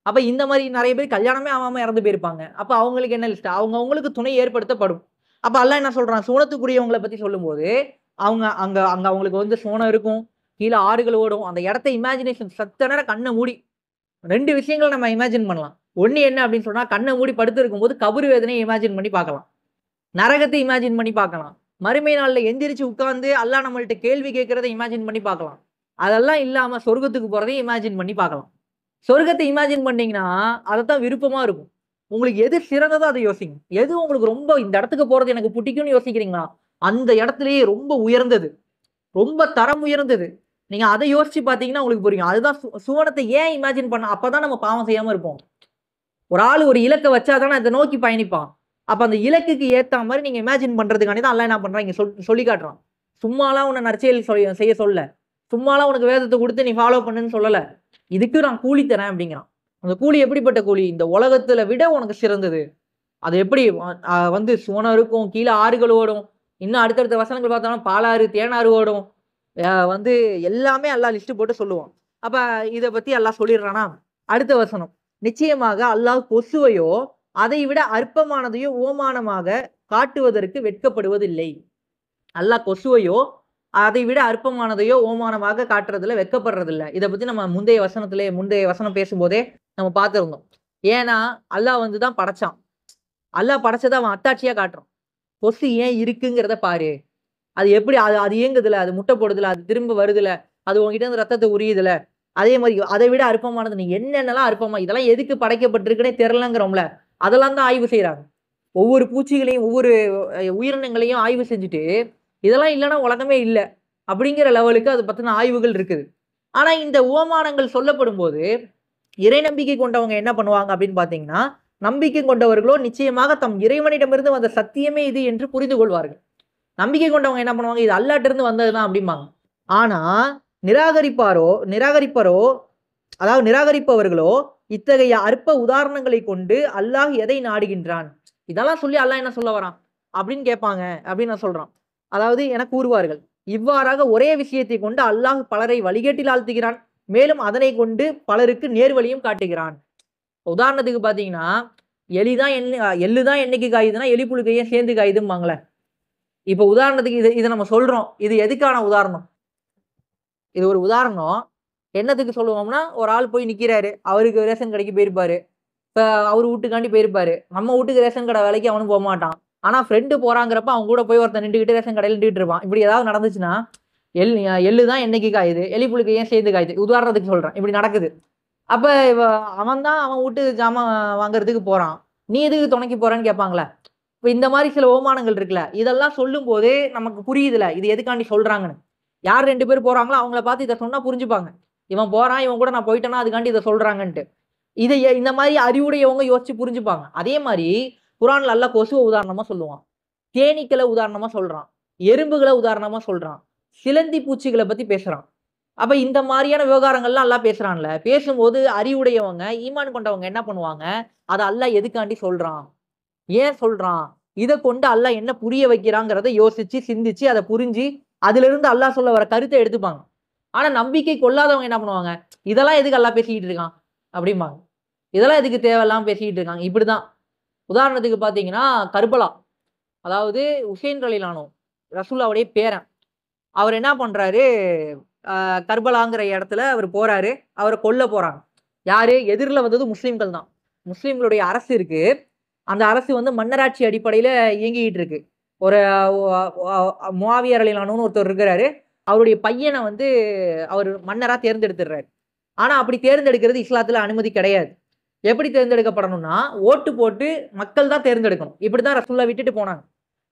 அப்ப இந்த மாரி நெறைய பேர் கல்யாணமே ஆவாம இறந்து போயிருப்பாங்க. அப்ப அவங்களுக்கு என்ன லிஸ்ட்? அவங்கவங்களுக்கு துணை ஏற்படுத்தப்படும். அப்ப அல்லாஹ் என்ன சொல்றான்? சூனத்துக்குரியவங்கள பத்தி சொல்லும்போது, அவங்க அங்க அங்க அவங்களுக்கு வந்து சூனம் இருக்கும். கீழ ஆறுகள் ஓடும். அந்த இடத்த இமேஜினேஷன் சத்த நேரம் கண்ண மூடி 2 விஷயங்கள நம்ம இமேஜின் பண்ணலாம். ஒண்ணு என்ன அப்படின்னு சொன்னா, கண்ண மூடி படுத்திருக்கும்போது கபர் வேதனைய இமேஜின் பண்ணி பார்க்கலாம். நரகத்த இமேஜின் பண்ணி பார்க்கலாம். மறுமை நாள்ல எந்திரிச்சு உட்கார்ந்து அல்லாஹ் நம்மள்ட்ட கேள்வி கேட்கிறத இமேஜின் பண்ணி பார்க்கலாம். அதெல்லாம் இல்லாம சொர்க்கத்துக்கு போறதையும் இமேஜின் பண்ணி பார்க்கலாம். சொர்க்கத்த இமேஜின் பண்ணீங்கன்னா, அதத்தான் விருப்பமா இருக்கும். உங்களுக்கு எது சிறந்ததோ அத யோசிங்க. எது உங்களுக்கு ரொம்ப இந்த இடத்துக்கு போறது எனக்கு புடிக்கும்னு யோசிக்கிறீங்களா? அந்த இடத்திலேயே ரொம்ப உயர்ந்தது. ரொம்ப தரம் உயர்ந்தது. நீங்க அத யோசிச்சு பார்த்தீங்கன்னா உங்களுக்கு புரியும். அதுதான் சுவனத்த ஏன் இமேஜின் பண்ண அப்பதான் நம்ம பாவம் செய்யாம இருப்போம். ஒரு ஆள் ஒரு இலக்க வச்சா தானே அத நோக்கி பயணிப்பான். அப்ப அந்த இலக்குக்கு ஏத்தா மாரி நீங்க இமேஜின் பண்றதுக்காண்டி தான் அல்லாஹ் என்ன பண்றான் இங்க சொல்லி காட்டுறான். சும்மாலாம் உன்ன நற்செயல் செய்ய சொல்லல. சும்மாலாம் உனக்கு வேதத்த குடுத்து நீ ஃபாலோ பண்ணுன்னு சொல்லல. இதுக்கு நான் கூலி தரேன் அப்படிங்கிறான். அந்த கூலி எப்படிப்பட்ட கூலி? இந்த உலகத்துல விட உனக்கு சிறந்தது. அது எப்படி வந்து சுவனம் இருக்கும், கீழ ஆறுகள் ஓடும். இன்னும் அடுத்தடுத்த வசனங்கள் பார்த்தோம்னா பாலாறு, தேனாறு ஓடும். வந்து எல்லாமே அல்லாஹ் லிஸ்ட் போட்டு சொல்லுவான். அப்ப இத பத்தி அல்லாஹ் சொல்லிடுறானா? அடுத்த வசனம். நிச்சயமாக அல்லாஹ் கொசுவையோ, அதை விட அற்பமானதையோ ஓமானமாக காட்டுவதற்கு வெட்கப்படுவதில்லை. அல்லாஹ் கொசுவையோ, அதை விட அற்பமானதையோ ஓமானமாக காட்டுறதுல வெட்கப்படுறதில்ல. இத பத்தி நம்ம முந்தைய வசனம் பேசும்போதே நம்ம பார்த்திருந்தோம். ஏன்னா, அல்லாஹ் வந்து தான் படைச்சான். அல்லாஹ் படைச்சத அவன் அத்தாட்சியா காட்டுறான். கொசு ஏன் இருக்குங்கிறத பாரு. அது எப்படி அது அது இயங்குதுல, அது முட்டை போடுதுல, அது திரும்ப வருதுல, அது உன்கிட்ட இருந்து ரத்தத்த உரியுதுல. அதே மாரி அதை விட அற்பமானது நீ என்னென்னலாம் அற்பமா இதெல்லாம் எதுக்கு படைக்கப்பட்டிருக்குன்னே தெரியலங்கிறோம்ல. அதெல்லாம் தான் ஆய்வு செய்றாங்க. ஒவ்வொரு பூச்சிகளையும், ஒவ்வொரு உயிரினங்களையும் ஆய்வு செஞ்சுட்டு, இதெல்லாம் இல்லன்னா உலகமே இல்ல. அப்படிங்கிற லெவலுக்கு அது பத்தின ஆய்வுகள் இருக்குது. ஆனா இந்த உவமானங்கள் சொல்லப்படும்போது, இறை நம்பிக்கை கொண்டவங்க என்ன பண்ணுவாங்க அப்படின்னு பார்த்தீங்கன்னா, நம்பிக்கை கொண்டவர்களோ நிச்சயமாக தம் இறைவனிடமிருந்து வந்த சத்தியமே இது என்று புரிந்து கொள்வார்கள். நம்பிக்கை கொண்டவங்க என்ன பண்ணுவாங்க, இது அல்லாஹ்ட்டருந்து வந்ததுதான் அப்படிம்பாங்க. ஆனா, நிராகரிப்பரோ அதாவது நிராகரிப்பவர்களோ, இத்தகைய அற்ப உதாரணங்களைக் கொண்டு அல்லாஹ் எதை நாடுகின்றான்? இதெல்லாம் சொல்லி அல்லாஹ் என்ன சொல்ல வரான்? அப்படின்னு கேட்பாங்க, அப்படின்னு நான் சொல்றான். அதாவது என கூறுவார்கள். இவ்வாறாக ஒரே விஷயத்தைக் கொண்டு அல்லாஹ் பலரை வழிகேட்டில் ஆழ்த்துகிறான். மேலும் அதனைக் கொண்டு பலருக்கு நேர்வழியும் காட்டுகிறான். உதாரணத்துக்கு பார்த்தீங்கன்னா, எள்ளு தான் என்னைக்கு காயுதுன்னா, எலி புழுக்க ஏன் சேர்ந்து காயுதும்பாங்கல்ல. இப்ப உதாரணத்துக்கு இத நம்ம சொல்றோம். இது எதுக்கான உதாரணம்? இது ஒரு உதாரணம். என்னத்துக்கு சொல்லுவோம்னா, ஒரு ஆள் போய் நிக்கிறாரு. அவருக்கு ரேஷன் கடைக்கு போயிருப்பாரு. இப்ப அவரு வூட்டுக்காண்டி போயிருப்பாரு. நம்ம வூட்டுக்கு ரேஷன் கடை வேலைக்கு அவனும் போமாட்டான். ஆனா ஃப்ரெண்டு போறாங்கிறப்ப அவன் கூட போய் ஒருத்தன் நின்டுகிட்டு ரேஷன் கடையில நின்டுகிட்டு இருப்பான். இப்படி ஏதாவது நடந்துச்சுன்னா, எள்ளு தான் என்னைக்கு காயுது? எலி புழுக்க ஏன் சேர்ந்து காயுது? உதாரணத்துக்கு சொல்றேன். இப்படி நடக்குது. அப்ப அவன் தான் அவன் வூட்டு ஜாமான் வாங்குறதுக்கு போறான். நீ எதுக்கு துணைக்கு போறன்னு கேட்பாங்கல்ல. இப்ப இந்த மாரி சில ஓமானங்கள் இருக்குல்ல. இதெல்லாம் சொல்லும்போதே நமக்கு புரியுதுல. இது எதுக்காண்டி சொல்றாங்கன்னு. யார் 2 பேர் போறாங்களோ அவங்கள பார்த்து இத சொன்னா புரிஞ்சுப்பாங்க. இவன் போறான், இவன் கூட நான் போயிட்டேன்னா அதுக்காண்டி இத சொல்றாங்கன்ட்டு. இத இந்த மாரி அறிவுடையவங்க யோசிச்சு புரிஞ்சுப்பாங்க. அதே மாரி குர்ஆன்ல அல்லாஹ் கொசுவ உதாரணமா சொல்லுவான். தேனீக்கள உதாரணமா சொல்றான். எறும்புகள உதாரணமா சொல்றான். சிலந்தி பூச்சிகள பத்தி பேசுறான். அப்ப இந்த மாரியான விவகாரங்கள்லாம் அல்லாஹ் பேசுறான்ல. பேசும்போது அறிவுடையவங்க, ஈமான் கொண்டவங்க என்ன பண்ணுவாங்க? அத அல்லாஹ் எதுக்காண்டி சொல்றான்? ஏன் சொல்றான்? இத கொண்டு அல்லாஹ் என்ன புரிய வைக்கிறாங்கிறத யோசிச்சு, சிந்திச்சு, அத புரிஞ்சு, அதிலிருந்து அல்லாஹ் சொல்ல வர கருத்த எடுத்துப்பாங்க. ஆனா நம்பிக்கை கொள்ளாதவங்க என்ன பண்ணுவாங்க? இதெல்லாம் எதுக்கு அல்லாஹ் பேசிக்கிட்டு இருக்கான்? அப்படிம்பாங்க. இதெல்லாம் எதுக்கு தேவையில்லாம பேசிக்கிட்டு இருக்காங்க? இப்படிதான். உதாரணத்துக்கு பார்த்தீங்கன்னா, கர்பலா. அதாவது ஹுசைன் ரலியல்லாஹு ரசூலுல்லாவுடைய பேரன். அவர் என்ன பண்றாரு, கர்பலாங்கிற இடத்துல அவரு போறாரு. அவர கொல்ல போறாங்க. யாரு? எதிர்ல வந்தது முஸ்லிம்கள் தான். முஸ்லிம்களுடைய அரசு இருக்கு. அந்த அரசு வந்து மன்னராட்சி அடிப்படையில இயங்கிக்கிட்டு இருக்கு. ஒரு முஆவியா ரலியல்லாஹு ஒருத்தர் இருக்கிறாரு. அவருடைய பையன வந்து அவரு மன்னரா தேர்ந்தெடுத்துடுறாரு. ஆனா அப்படி தேர்ந்தெடுக்கிறது இஸ்லாத்துல அனுமதி கிடையாது. எப்படி தேர்ந்தெடுக்கப்படணும்னா, ஓட்டு போட்டு மக்கள் தான் தேர்ந்தெடுக்கணும். இப்படிதான் ரசூலுல்லாஹ் விட்டுட்டு போனாங்க.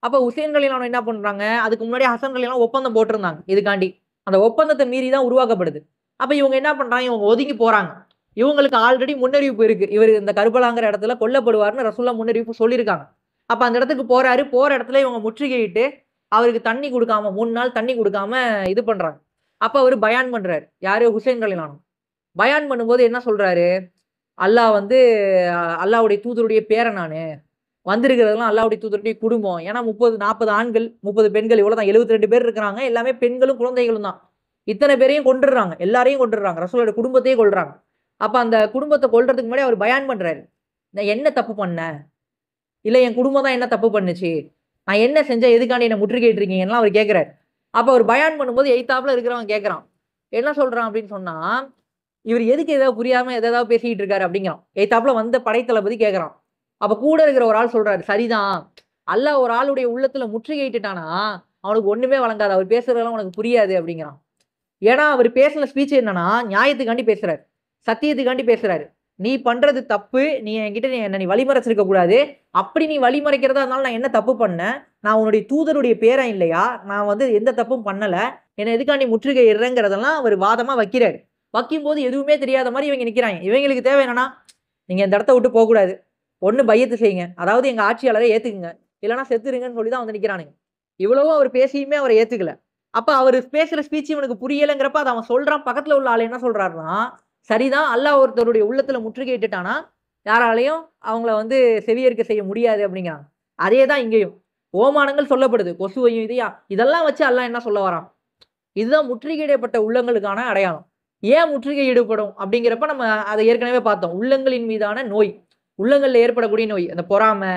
அப்ப ஹுசைன் ரலியல்லாஹு என்ன பண்றாங்க, அதுக்கு முன்னாடி ஹசன் ரலியல்லாஹு ஒப்பந்தம் போட்டிருந்தாங்க இதுக்காண்டி. அந்த ஒப்பந்தத்த மீறி தான் உருவாக்கப்படுது. அப்ப இவங்க என்ன பண்றாங்க, இவங்க ஒதுங்கி போறாங்க. இவங்களுக்கு ஆல்ரெடி முன்னறிவிப்பு இருக்கு. இவரு இந்த கர்பலாங்கிற இடத்துல கொல்லப்படுவார்ன்னு ரசூலுல்லாஹ் முன்னறிவிப்பு சொல்லியிருக்காங்க. அப்ப அந்த இடத்துக்கு போறாரு. போற இடத்துல இவங்க முற்றுகையிட்டு, அவருக்கு தண்ணி குடுக்காம 3 நாள் தண்ணி குடுக்காம இது பண்றாங்க. அப்ப அவரு பயான் பண்றாரு. யாரு? ஹுசைன் ரலியல்லாஹு. பயான் பண்ணும்போது என்ன சொல்றாரு? அல்லாஹ் வந்து அல்லாஹ்வுடைய தூதருடைய பேரன் நானு. வந்திருக்கிறதெல்லாம் அல்லாஹ்வுடைய தூதருடைய குடும்பம். ஏன்னா 30, 40 ஆண்கள், 30 பெண்கள் இவ்வளவுதான் 72 பேர் இருக்கிறாங்க. எல்லாமே பெண்களும், குழந்தைகளும் தான். இத்தன பேரையும் கொன்றுறாங்க. எல்லாரையும் கொன்றுறாங்க. ரசூலுடைய குடும்பத்தையே கொல்றாங்க. அப்ப அந்த குடும்பத்த கொல்றதுக்கு முன்னாடி அவர் பயான் பண்றாரு. நான் என்ன தப்பு பண்ணேன்? இல்ல என் குடும்பம் தான் என்ன தப்பு பண்ணுச்சு? நான் என்ன செஞ்சேன்? எதுக்காண்டி என்ன முற்றுகையிட்டு இருக்கீங்கன்னுலாம் அவர் கேட்கிறாரு. அப்ப அவர் பயான் பண்ணும்போது எய்த்தாப்ல இருக்கிறவன் கேட்கிறான். என்ன சொல்றான் அப்படின்னு சொன்னா, இவரு எதுக்கு ஏதாவது புரியாம எதாவது பேசிக்கிட்டு இருக்காரு அப்படிங்கிறான். எய்த்தாப்ல வந்த படைத்தளபதி கேட்கிறான். அப்ப கூட இருக்கிற ஒரு ஆள் சொல்றாரு, சரிதான். அல்லாஹ் ஒரு ஆளுடைய உள்ளத்துல முற்றுகையிட்டுட்டானா, அவனுக்கு ஒண்ணுமே வழங்காது. அவர் பேசுறதெல்லாம் உனக்கு புரியாது அப்படிங்கிறான். ஏன்னா, அவர் பேசின ஸ்பீச் என்னன்னா, நியாயத்துக்காண்டி பேசுறாரு. சத்தியத்துக்காண்டி பேசுறாரு. நீ பண்றது தப்பு. நீ என்கிட்ட நீ வழிமறைச்சிருக்க கூடாது. அப்படி நீ வழிமறைக்கிறதா இருந்தாலும் நான் என்ன தப்பு பண்ணேன்? நான் உன்னுடைய தூதருடைய பேரன் இல்லையா? நான் வந்து எந்த தப்பும் பண்ணல. என்ன எதுக்காண்டி முற்றுகையிடுறேங்கிறதெல்லாம் அவர் வாதமா வைக்கிறாரு. வைக்கும்போது எதுவுமே தெரியாத மாரி இவங்க நிக்கிறாங்க. இவங்களுக்கு தேவை என்னன்னா, நீங்க இந்த இடத்த விட்டு போக்கூடாது. ஒண்ணு பையத்து செய்யுங்க. அதாவது எங்க ஆட்சியாளரை ஏத்துக்குங்க. இல்லன்னா செத்துருங்கன்னு சொல்லி தான் வந்து நிக்கிறானுங்க. இவ்வளவும் அவர் பேசியுமே அவர ஏத்துக்கல. அப்ப அவரு பேசுற ஸ்பீச் இவனுக்கு புரியலங்கிறப்ப அத அவன் சொல்றான். பக்கத்துல உள்ள ஆளு என்ன சொல்றாருன்னா, சரிதான் அல்லாஹ் ஒருத்தருடைய உள்ளத்துல முற்றுகையிட்டுட்டானா, யாராலயும் அவங்கள வந்து செவியேற்க செய்ய முடியாது அப்படிங்கிறாங்க. அதே தான் இங்கேயும். ஓமானங்கள் சொல்லப்படுது. கொசுவையும் இதையும் இதெல்லாம் வச்சு அல்லாஹ் என்ன சொல்ல வரான்? இதுதான் முற்றுகையிடப்பட்ட உள்ளங்களுக்கான அடையாளம். ஏன் முற்றுகையிடப்படும் அப்படிங்கிறப்ப நம்ம அத ஏற்கனவே பார்த்தோம். உள்ளங்களின் மீதான நோய். உள்ளங்கள்ல ஏற்படக்கூடிய நோய். அந்த பொறாமை,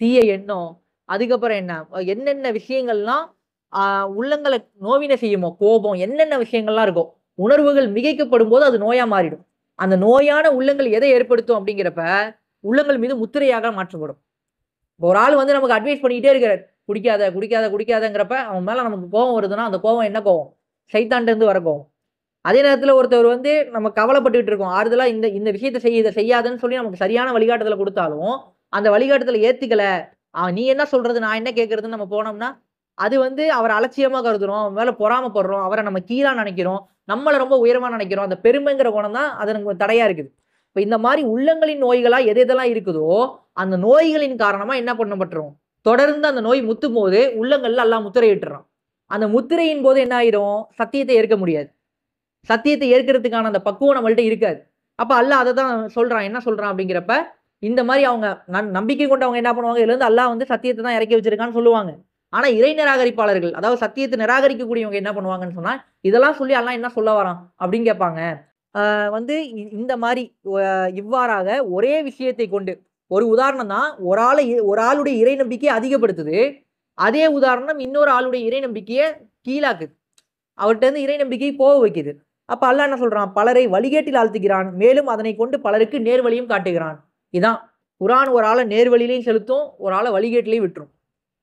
தீய எண்ணம், அதுக்கப்புறம் என்ன? என்னென்ன விஷயங்கள்லாம் ஆ உள்ளங்கள நோவினை செய்யுமோ, கோபம் என்னென்ன விஷயங்கள்லாம் இருக்கோ, உணர்வுகள் மிகைக்கப்படும்போது அது நோயா மாறிடும். அந்த நோயான உள்ளங்கள் எதை ஏற்படுத்தும் அப்படிங்கிறப்ப, உள்ளங்கள் மீது முத்திரையாக மாற்றப்படும். ஒரு ஆள் வந்து நமக்கு அட்வைஸ் பண்ணிக்கிட்டே இருக்கிறாரு. குடிக்காத குடிக்காத குடிக்காதங்கிறப்ப அவன் மேல நமக்கு கோபம் வருதுன்னா அந்த கோபம் என்ன கோபம்? சைத்தான்ட்ட இருந்து வர கோபம். அதே நேரத்துல ஒருத்தர் வந்து நம்ம கவலைப்பட்டுட்டு இருக்கோம். ஆறுதலா இந்த இந்த விஷயத்த செய், இத செய்யாதன்னு சொல்லி நமக்கு சரியான வழிகாட்டுதல குடுத்தாலும், அந்த வழிகாட்டுதல ஏத்துக்கல. நீ என்ன சொல்றது? நான் என்ன கேட்கறதுன்னு நம்ம போனோம்னா, அது வந்து அவர அலட்சியமா கருதுறோம். அவன் மேல பொறாமைப்படுறோம். அவர நம்ம கீழா நெனைக்கிறோம். நம்மள ரொம்ப உயர்வா நெனைக்கிறோம். அந்த பெருமைங்கிற குணம் தான் அது நமக்கு தடையா இருக்குது. இப்ப இந்த மாரி உள்ளங்களின் நோய்களா எது எதெல்லாம் இருக்குதோ, அந்த நோய்களின் காரணமா என்ன பண்ணப்பட்டுரும்? தொடர்ந்து அந்த நோய் முத்தும்போது, உள்ளங்கள்ல அல்லாஹ் முத்திரையிட்டுறான். அந்த முத்திரையின் போது என்ன ஆயிரும்? சத்தியத்த ஏற்க முடியாது. சத்தியத்த ஏற்கிறதுக்கான அந்த பக்குவம் நம்மள்ட்ட இருக்காது. அப்ப அல்லாஹ் அததான் சொல்றான். என்ன சொல்றான் அப்படிங்கிறப்ப, இந்த மாரி அவங்க நம்பிக்கை கொண்டவங்க என்ன பண்ணுவாங்க? இதுலருந்து அல்லாஹ் வந்து சத்தியத்த தான் இறக்கி வச்சிருக்கான்னு சொல்லுவாங்க. ஆனா இறை நிராகரிப்பாளர்கள், அதாவது சத்தியத்த நிராகரிக்கக்கூடியவங்க என்ன பண்ணுவாங்கன்னு சொன்னா, இதெல்லாம் சொல்லி அல்லாஹ் என்ன சொல்ல வரான்? அப்படின்னு கேட்பாங்க. வந்து இந்த மாரி இவ்வாறாக ஒரே விஷயத்தை கொண்டு ஒரு உதாரணம் தான் ஒரு ஆளுடைய இறை நம்பிக்கையை அதிகப்படுத்துது. அதே உதாரணம் இன்னொரு ஆளுடைய இறை நம்பிக்கைய கீழாக்குது. அவர்ட்ட இருந்து இறை நம்பிக்கை போக வைக்குது. அப்ப அல்லாஹ் என்ன சொல்றான்? பலரை வழிகேட்டில் ஆழ்த்துகிறான். மேலும் அதனைக் கொண்டு பலருக்கு நேர்வழியும் காட்டுகிறான். இதான் குர்ஆன் ஒரு ஆள நேர்வழியிலயும் செலுத்தும், ஒரு ஆள வழிகேட்டிலயும் விட்டுரும்.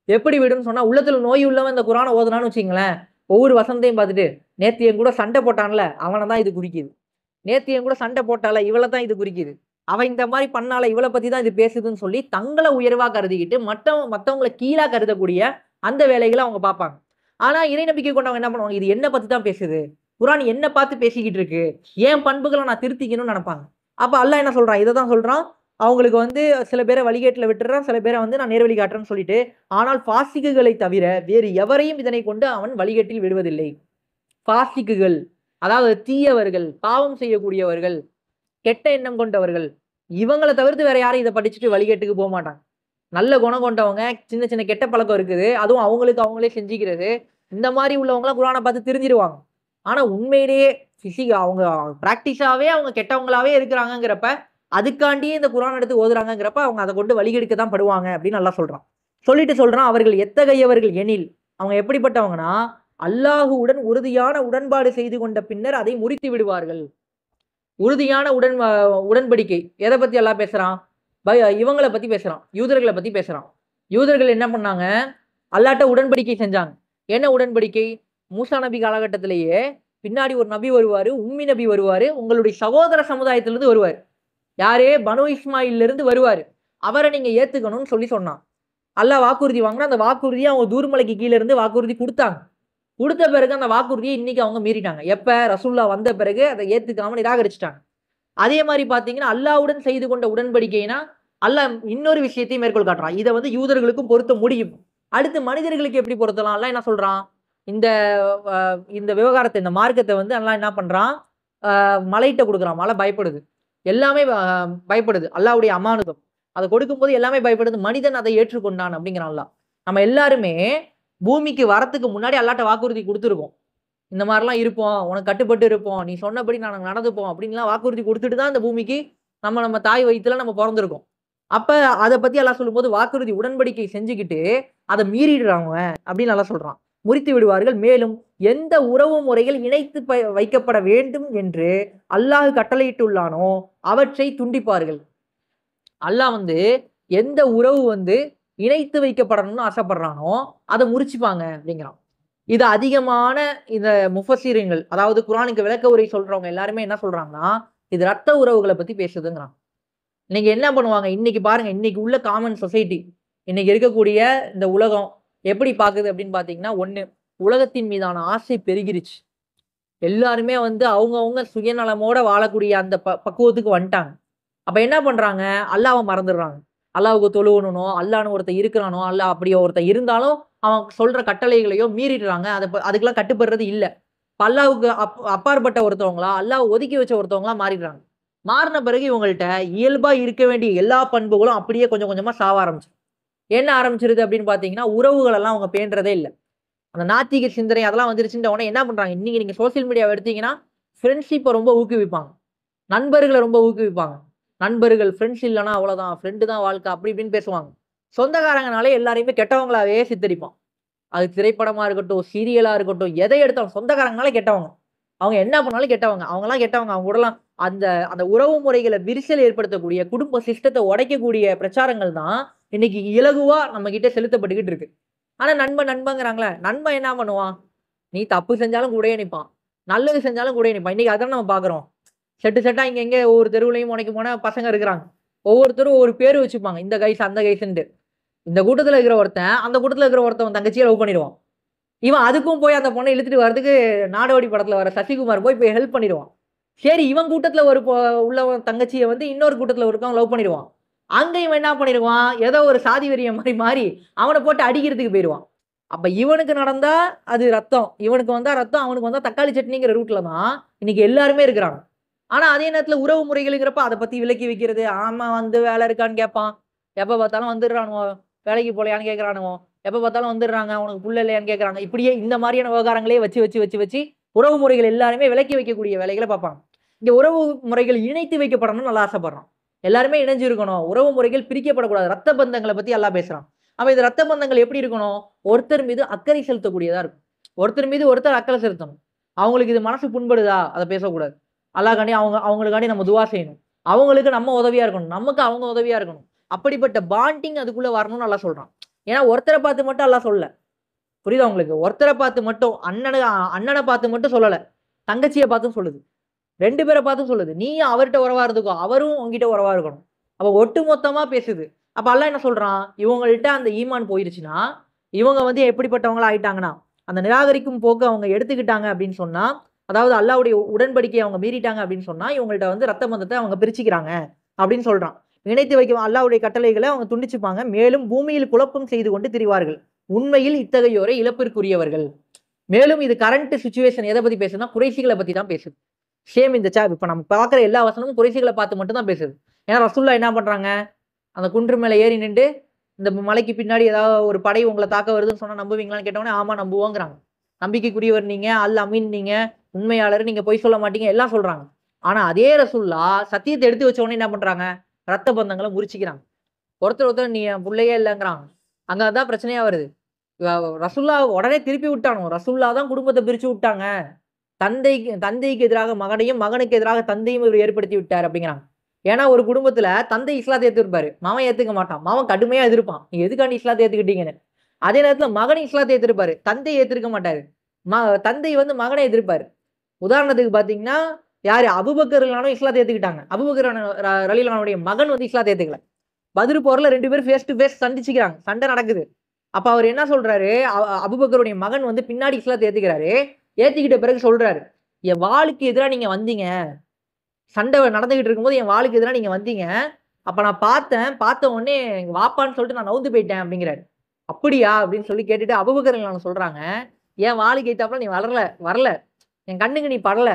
எப்படி விடும்ன்னு சொன்னா, உள்ளத்துல நோய் உள்ளவன் இந்த குர்ஆன ஓதுனான்னு வச்சுக்கங்களேன், ஒவ்வொரு வசனத்தையும் பார்த்துட்டு, நேத்து என் கூட சண்டை போட்டான்ல, அவன தான் இது குறிக்குது. நேத்து என் கூட சண்டை போட்டால, இவள தான் இது குறிக்குது. அவ இந்த மாரி பண்ணால, இவள பத்தி தான் இது பேசுதுன்னு சொல்லி, தங்கள உயர்வா கருதிக்கிட்டு, மத்தவங்கள கீழா கருதக்கூடிய அந்த வேலைகள அவங்க பார்ப்பாங்க. ஆனா, இறை நம்பிக்கை கொண்டவங்க என்ன பண்ணுவாங்க? இது என்ன பத்தி தான் பேசுது. குர்ஆன் என்ன பார்த்து பேசிக்கிட்டு இருக்கு. என் பண்புகள நான் திருத்திக்கணும்னு நெனப்பாங்க. அப்ப அல்லாஹ் என்ன சொல்றான்? இத தான் சொல்றான். அவங்களுக்கு வந்து சில பேர வழிகேட்டுல விட்டுறான். சில பேர வந்து நான் நேர்வழி காட்டுறேன்னு சொல்லிட்டு, ஆனால் ஃபாசிக்குகளை தவிர வேறு எவரையும் இதனைக் கொண்டு அவன் வழிகேட்டில் விடுவதில்லை. ஃபாசிக்குகள், அதாவது தீயவர்கள், பாவம் செய்யக்கூடியவர்கள், கெட்ட எண்ணம் கொண்டவர்கள், இவங்கள தவிர்த்து வேற யாரும் இத படிச்சுட்டு வழிகேட்டுக்கு போமாட்டாங்க. நல்ல குணம் கொண்டவங்க, சின்ன சின்ன கெட்ட பழக்கம் இருக்குது. அதுவும் அவங்களுக்கு அவங்களே செஞ்சுக்கிறது. இந்த மாரி உள்ளவங்கலாம் குர்ஆன பார்த்து திருந்திருவாங்க. ஆனா உண்மையிலேயே அவங்க பிராக்டிஸாவே அவங்க கெட்டவங்களாவே இருக்கிறாங்கங்கிறப்ப, அதுக்காண்டியே இந்த குர்ஆன் எடுத்து ஓதுறாங்கங்கிறப்ப, அவங்க அத கொண்டு வழிகெடுக்க தான் படுவாங்க அப்படின்னு அல்லாஹ் சொல்றான். சொல்லிட்டு சொல்றான், அவர்கள் எத்தகையவர்கள் எனில், அவங்க எப்படிப்பட்டவங்கன்னா, அல்லாஹுவுடன் உறுதியான உடன்பாடு செய்து கொண்ட பின்னர் அதை முறித்து விடுவார்கள். உறுதியான உடன்படிக்கை. எத பத்தி அல்லாஹ் பேசுறான்? இவங்கள பத்தி பேசுறான். யூதர்கள பத்தி பேசுறான். யூதர்கள் என்ன பண்ணாங்க? அல்லாஹ்ட்ட உடன்படிக்கை செஞ்சாங்க. என்ன உடன்படிக்கை? மூசா நபி காலகட்டத்திலேயே பின்னாடி ஒரு நபி வருவாரு. உம்மி நபி வருவாரு. உங்களுடைய சகோதர சமுதாயத்திலிருந்து வருவாரு. யாரு? பனு இஸ்மாயில்ல இருந்து வருவாரு. அவர நீங்க ஏத்துக்கணும்னு சொல்லி சொன்னான். அல்லாஹ் வாக்குறுதி வாங்குனா, அந்த வாக்குறுதிய அவங்க தூர்மலைக்கு கீழ இருந்து வாக்குறுதி குடுத்தாங்க. குடுத்த பிறகு அந்த வாக்குறுதிய இன்னைக்கு அவங்க மீறிட்டாங்க. எப்ப? ரசூலுல்லாஹ் வந்த பிறகு அத ஏத்துக்காம நிராகரிச்சுட்டாங்க. அதே மாரி பார்த்தீங்கன்னா, அல்லாஹ்வுடன் செய்து கொண்ட உடன்படிக்கைனா, அல்லாஹ் இன்னொரு விஷயத்தையும் மேற்கோள் காட்டுறான். இத வந்து யூதர்களுக்கும் பொருத்த முடியும். அடுத்து மனிதர்களுக்கு எப்படி பொருத்தலாம்? அல்லாஹ் என்ன சொல்றான்? இந்த அ இந்த விவகாரத்த, இந்த மார்க்கத்த வந்து அல்லாஹ் என்ன பண்றான்? மலைட்ட குடுக்குறான். மலை பயப்படுது. எல்லாமே பயப்படுது. அல்லாஹ்வுடைய அமானுதம். அத கொடுக்கும்போது எல்லாமே பயப்படுது. மனிதன் அதை ஏற்றுக்கொண்டான் அப்படிங்கிறான் அல்லாஹ். நம்ம எல்லாருமே பூமிக்கு வரத்துக்கு முன்னாடி அல்லாஹ்ட்ட வாக்குறுதி குடுத்துருக்கோம். இந்த மாரிலாம் இருப்போம். உனக்கு கட்டுப்பட்டு இருப்போம். நீ சொன்னபடி நாங்க நடந்துப்போம் அப்டின்லாம் வாக்குறுதி குடுத்துட்டு தான் இந்த பூமிக்கு நம்ம தாய் வயித்துல நம்ம பொறந்திருக்கோம். அப்ப அத பத்தி அல்லாஹ் சொல்லும்போது வாக்குறுதி உடன்படிக்கை செஞ்சுகிட்டு, அத மீறிடுறாங்க அப்டின்னு அல்லாஹ் சொல்றான். முறித்து விடுவார்கள். மேலும் எந்த உறவு முறைகள் இணைத்து வைக்கப்பட வேண்டும் என்று அல்லாஹ் கட்டளையிட்டுள்ளானோ அவற்றை துண்டிப்பார்கள். அல்லாஹ் வந்து எந்த உறவு வந்து இணைத்து வைக்கப்படணும்னு ஆசைப்படுறானோ, அத முறிச்சுப்பாங்க அப்டிங்கிறான். இது அதிகமான இந்த முஃபஸ்ஸிரீன்கள், அதாவது குர்ஆனுக்கு விளக்க உரை சொல்றவங்க எல்லாருமே என்ன சொல்றாங்கன்னா, இது ரத்த உறவுகள பத்தி பேசுதுங்கிறான். இன்னைக்கு என்ன பண்ணுவாங்க? இன்னைக்கு பாருங்க, இன்னைக்கு உள்ள காமன் சொசைட்டி, இன்னைக்கு இருக்கக்கூடிய இந்த உலகம் எப்படி பாக்குது அப்படின்னு பார்த்தீங்கன்னா, 1 உலகத்தின் மீதான ஆசை பெருகிருச்சு. எல்லாருமே வந்து அவங்கவங்க சுயநலமோட வாழக்கூடிய அந்த பக்குவத்துக்கு வந்துட்டாங்க. அப்ப என்ன பண்றாங்க? அல்லாஹ்வ மறந்துடுறாங்க. அல்லாஹ்வுக்கு தொழுவணும், அல்லாஹ்ன்னு ஒருத்தன் இருக்கிறானோ, அல்லாஹ் அப்படி ஒருத்தன் இருந்தாலும் அவன் சொல்ற கட்டளைகளையோ மீறிடுறாங்க. அதுக்கெல்லாம் கட்டுப்படுறது இல்ல. இப்ப அல்லாஹ்வுக்கு அப்பாற்பட்ட ஒருத்தவங்களா, அல்லாஹ் ஒதுக்கி வச்ச ஒருத்தவங்களா மாறிடுறாங்க. மாறுன பிறகு இவங்கள்ட்ட இயல்பா இருக்க வேண்டிய எல்லா பண்புகளும் அப்படியே கொஞ்சம் கொஞ்சமா சாவ ஆரம்பிச்சுரும். என்ன ஆரம்பிச்சிருது அப்படின்னு பார்த்தீங்கன்னா, உறவுகள் எல்லாம் அவங்க பேணுறதே இல்ல. அந்த நாத்திக சிந்தனை அதெல்லாம் வந்துருச்சுன்ற உடனே என்ன பண்றாங்க? இன்னைக்கு நீங்க சோசியல் மீடியாவ எடுத்தீங்கன்னா, ஃப்ரெண்ட்ஷிப்ப ரொம்ப ஊக்குவிப்பாங்க. நண்பர்கள ரொம்ப ஊக்குவிப்பாங்க. நண்பர்கள் ஃப்ரெண்ட்ஸ் இல்லன்னா அவ்வளோதான். ஃப்ரெண்டு தான் வாழ்க்கை அப்படி இப்படின்னு பேசுவாங்க. சொந்தக்காரங்கனாலே எல்லாரையுமே கெட்டவங்களாவே சித்தரிப்பான். அது திரைப்படமா இருக்கட்டும், சீரியலா இருக்கட்டும், எதை எடுத்தாலும் சொந்தக்காரங்கனாலே கெட்டவங்க. அவங்க என்ன பண்ணாலும் கெட்டவங்க. அவங்கலாம் கெட்டவங்க. அவங்க கூடலாம் அந்த அந்த உறவு முறைகள விரிசல் ஏற்படுத்தக்கூடிய, குடும்ப சிஸ்டத்த உடைக்கக்கூடிய பிரச்சாரங்கள் தான் இன்னைக்கு இலகுவா நம்ம கிட்ட செலுத்தப்பட்டுக்கிட்டு இருக்கு. ஆனா நண்பன் நண்பங்கிறாங்களே, நண்பன் என்ன பண்ணுவான்? நீ தப்பு செஞ்சாலும் கூடயே நிப்பான். நல்லது செஞ்சாலும் கூடயே நிப்பான். இன்னைக்கு அதான நம்ம பார்க்குறோம். செட்டு செட்டா இங்க இங்க ஒவ்வொரு தெருவுலயும் முனைக்கு போனா பசங்க இருக்கிறாங்க. ஒவ்வொருத்தரும் ஒவ்வொரு பேரு வச்சுப்பாங்க. இந்த கைஸ், அந்த கைஸ்ன்ட்டு. இந்த கூட்டத்துல இருக்கிற ஒருத்தன், அந்த கூட்டத்துல இருக்கிற ஒருத்தன் தங்கச்சிய லவ் பண்ணிருவான். இவன் அதுக்கும் போய் அந்த பொண்ண இழுத்துட்டு வரதுக்கு நாடோடி படத்துல வர சசிகுமார் போய் ஹெல்ப் பண்ணிருவான். சரி, இவன் கூட்டத்துல ஒரு உள்ளவன் தங்கச்சிய வந்து இன்னொரு கூட்டத்துல இருக்கவன் லவ் பண்ணிருவான். அங்க இவன் என்ன பண்ணிருவான்? ஏதோ ஒரு சாதி வெறியன் மாரி அவன போட்டு அடிக்கிறதுக்கு போயிருவான். அப்ப இவனுக்கு நடந்தா அது ரத்தம். இவனுக்கு வந்தா ரத்தம், அவனுக்கு வந்தா தக்காளி சட்னிங்கிற ரூட்ல தான் இன்னைக்கு எல்லாருமே இருக்கிறாங்க. ஆனா அதே நேரத்துல உறவு முறைகள்ங்கிறப்ப அத பத்தி விலக்கி வைக்கிறது. ஆமா, வந்து வேலை இருக்கான்னு கேட்பான். எப்ப பார்த்தாலும் வந்துடுறானுவோ. வேலைக்கு போலையான்னு கேட்கறானுவோ. எப்ப பார்த்தாலும் வந்துடுறாங்க. உனக்கு புள்ள இல்லையான்னு கேட்கறாங்க. இப்படியே இந்த மாதிரியான விவகாரங்களே வச்சு உறவு முறைகள் எல்லாருமே விலக்கி வைக்கக்கூடிய வேலைகள பார்ப்பாங்க. இங்க உறவு முறைகள் இணைத்து வைக்கப்படணும்னு நல்லா ஆசைப்படுறான். எல்லாருமே இணைஞ்சு இருக்கணும். உறவு முறைகள் பிரிக்கப்படக்கூடாது. ரத்த பந்தங்கள பத்தி எல்லாம் பேசுறான். அப்ப இந்த ரத்த பந்தங்கள் எப்படி இருக்கணும்? ஒருத்தர் மீது அக்கறை செலுத்தக்கூடியதா இருக்கும். ஒருத்தர் மீது ஒருத்தர் அக்கறை செலுத்தணும். அவங்களுக்கு இது மனசு புண்படுதா? அத பேசக்கூடாது. அல்லாஹ்காண்டி அவங்களுக்காண்டி நம்ம துவா செய்யணும். அவங்களுக்கு நம்ம உதவியா இருக்கணும். நமக்கு அவங்க உதவியா இருக்கணும். அப்படிப்பட்ட பாண்டிங் அதுக்குள்ள வரணும்னு அல்லாஹ் சொல்றான். ஏன்னா ஒருத்தர பார்த்து மட்டும் அல்லாஹ் சொல்லல. புரியுதா உங்களுக்கு? ஒருத்தர பார்த்து மட்டும் அண்ணன பார்த்து மட்டும் சொல்லல. தங்கச்சிய பார்த்தும் சொல்லுது. 2 பேர பார்த்தும் சொல்லுது. நீயும் அவர்ட்ட உறவா இருந்துக்கோ. அவரும் உன்கிட்ட உறவா இருக்கணும். அப்ப ஒட்டு மொத்தமா பேசுது. அப்ப அல்லாஹ் என்ன சொல்றான்? இவங்கள்ட்ட அந்த ஈமான் போயிருச்சுன்னா, இவங்க வந்து எப்படிப்பட்டவங்களா ஆயிட்டாங்கன்னா, அந்த நிராகரிக்கும் போக்க அவங்க எடுத்துக்கிட்டாங்க அப்படின்னு சொன்னா, அதாவது அல்லாஹ்வுடைய உடன்படிக்கைய அவங்க மீறிட்டாங்க அப்படின்னு சொன்னா, இவங்கள்ட்ட வந்து ரத்த பந்தத்த அவங்க பிரிச்சுக்கிறாங்க அப்படின்னு சொல்றான். இணைத்து வைக்கும் அல்லாஹ்வுடைய கட்டளைகள அவங்க துண்டிச்சுப்பாங்க. மேலும் பூமியில் குழப்பம் செய்து கொண்டு திரிவார்கள். உண்மையில் இத்தகையோரை இழப்பிற்குரியவர்கள். மேலும் இது கரண்ட் சிச்சுவேஷன் எத பத்தி பேசுதுன்னா, குறைஷிகள பத்தி தான் பேசுது. சேம் இந்த இப்ப நம்ம பார்க்குற எல்லா வசனமும் குறைஷிகள பார்த்து மட்டும் தான் பேசுது. ஏன்னா ரசூலுல்லாஹ் என்ன பண்றாங்க? அந்த குன்று மேல ஏறி நின்டு, இந்த மலைக்கு பின்னாடி ஏதாவது ஒரு படை உங்கள தாக்க வருதுன்னு சொன்னா நம்புவீங்களான்னு கேட்டவுடனே, ஆமா நம்புவோங்கிறாங்க. நம்பிக்கைக்குரியவர் நீங்க, அல் அமீன் நீங்க, உண்மையாளர் நீங்க, பொய் சொல்ல மாட்டீங்க எல்லாம் சொல்றாங்க. ஆனா அதே ரசூலுல்லாஹ் சத்தியத்த எடுத்து வச்ச உடனே என்ன பண்றாங்க? ரத்த பந்தங்கள முறிச்சுக்கிறாங்க. ஒருத்தர் நீ என் புள்ளையே இல்லங்கிறாங்க. அங்க அதான் பிரச்சனையா வருது. ரசூலுல்லாஹ் உடனே திருப்பி விட்டானுங்க. ரசூலுல்லாஹ் தான் குடும்பத்த பிரிச்சு விட்டாங்க. தந்தைக்கு எதிராக மகனையும், மகனுக்கு எதிராக தந்தையும் இவர் ஏற்படுத்தி விட்டார் அப்படிங்கிறாங்க. ஏன்னா ஒரு குடும்பத்துல தந்தை இஸ்லாத்த ஏத்துப்பாரு. மகன் ஏத்துக்க மாட்டான். மகன் கடுமையா எதிர்ப்பான். நீங்க எதுக்காண்டி இஸ்லாத்த ஏத்துக்கிட்டீங்கன்னு. அதே நேரத்துல மகன் இஸ்லாத்த ஏத்திருப்பாரு. தந்தை ஏத்திருக்க மாட்டாரு. தந்தை வந்து மகனை எதிர்ப்பாரு. உதாரணத்துக்கு பாத்தீங்கன்னா, யாரு? அபூபக்கர் ரலியல்லாஹு இஸ்லாத்த ஏத்துக்கிட்டாங்க. அபூபக்கர் ரலியல்லாஹுடைய மகன் வந்து இஸ்லாத்த ஏத்துக்கல. பத்ர் போர்ல 2 பேரும் ஃபேஸ் டு ஃபேஸ் சந்திச்சுக்கிறாங்க. சண்டை நடக்குது. அப்ப அவர் என்ன சொல்றாரு? அபூபக்கருடைய மகன் வந்து பின்னாடி இஸ்லாத்த ஏத்துக்கிறாரு. ஏத்திக்கிட்ட பிறகு சொல்றாரு, என் வாளுக்கு எதிரா நீங்க வந்தீங்க. சண்டை நடந்துகிட்டு இருக்கும்போது என் வாளுக்கு எதிரா நீங்க வந்தீங்க. அப்ப நான் பார்த்தேன். பார்த்த உடனே வாப்பான்னு சொல்லிட்டு நான் நவுந்து போயிட்டேன் அப்படிங்கிறாரு. அப்படியா? அப்படின்னு சொல்லி கேட்டுட்டு அபூபக்கர் ரலியல்லாஹு சொல்றாங்க, என் வாளுக்கு எய்த்தாப்புல நீ வரல. என் கண்ணுக்கு நீ படல.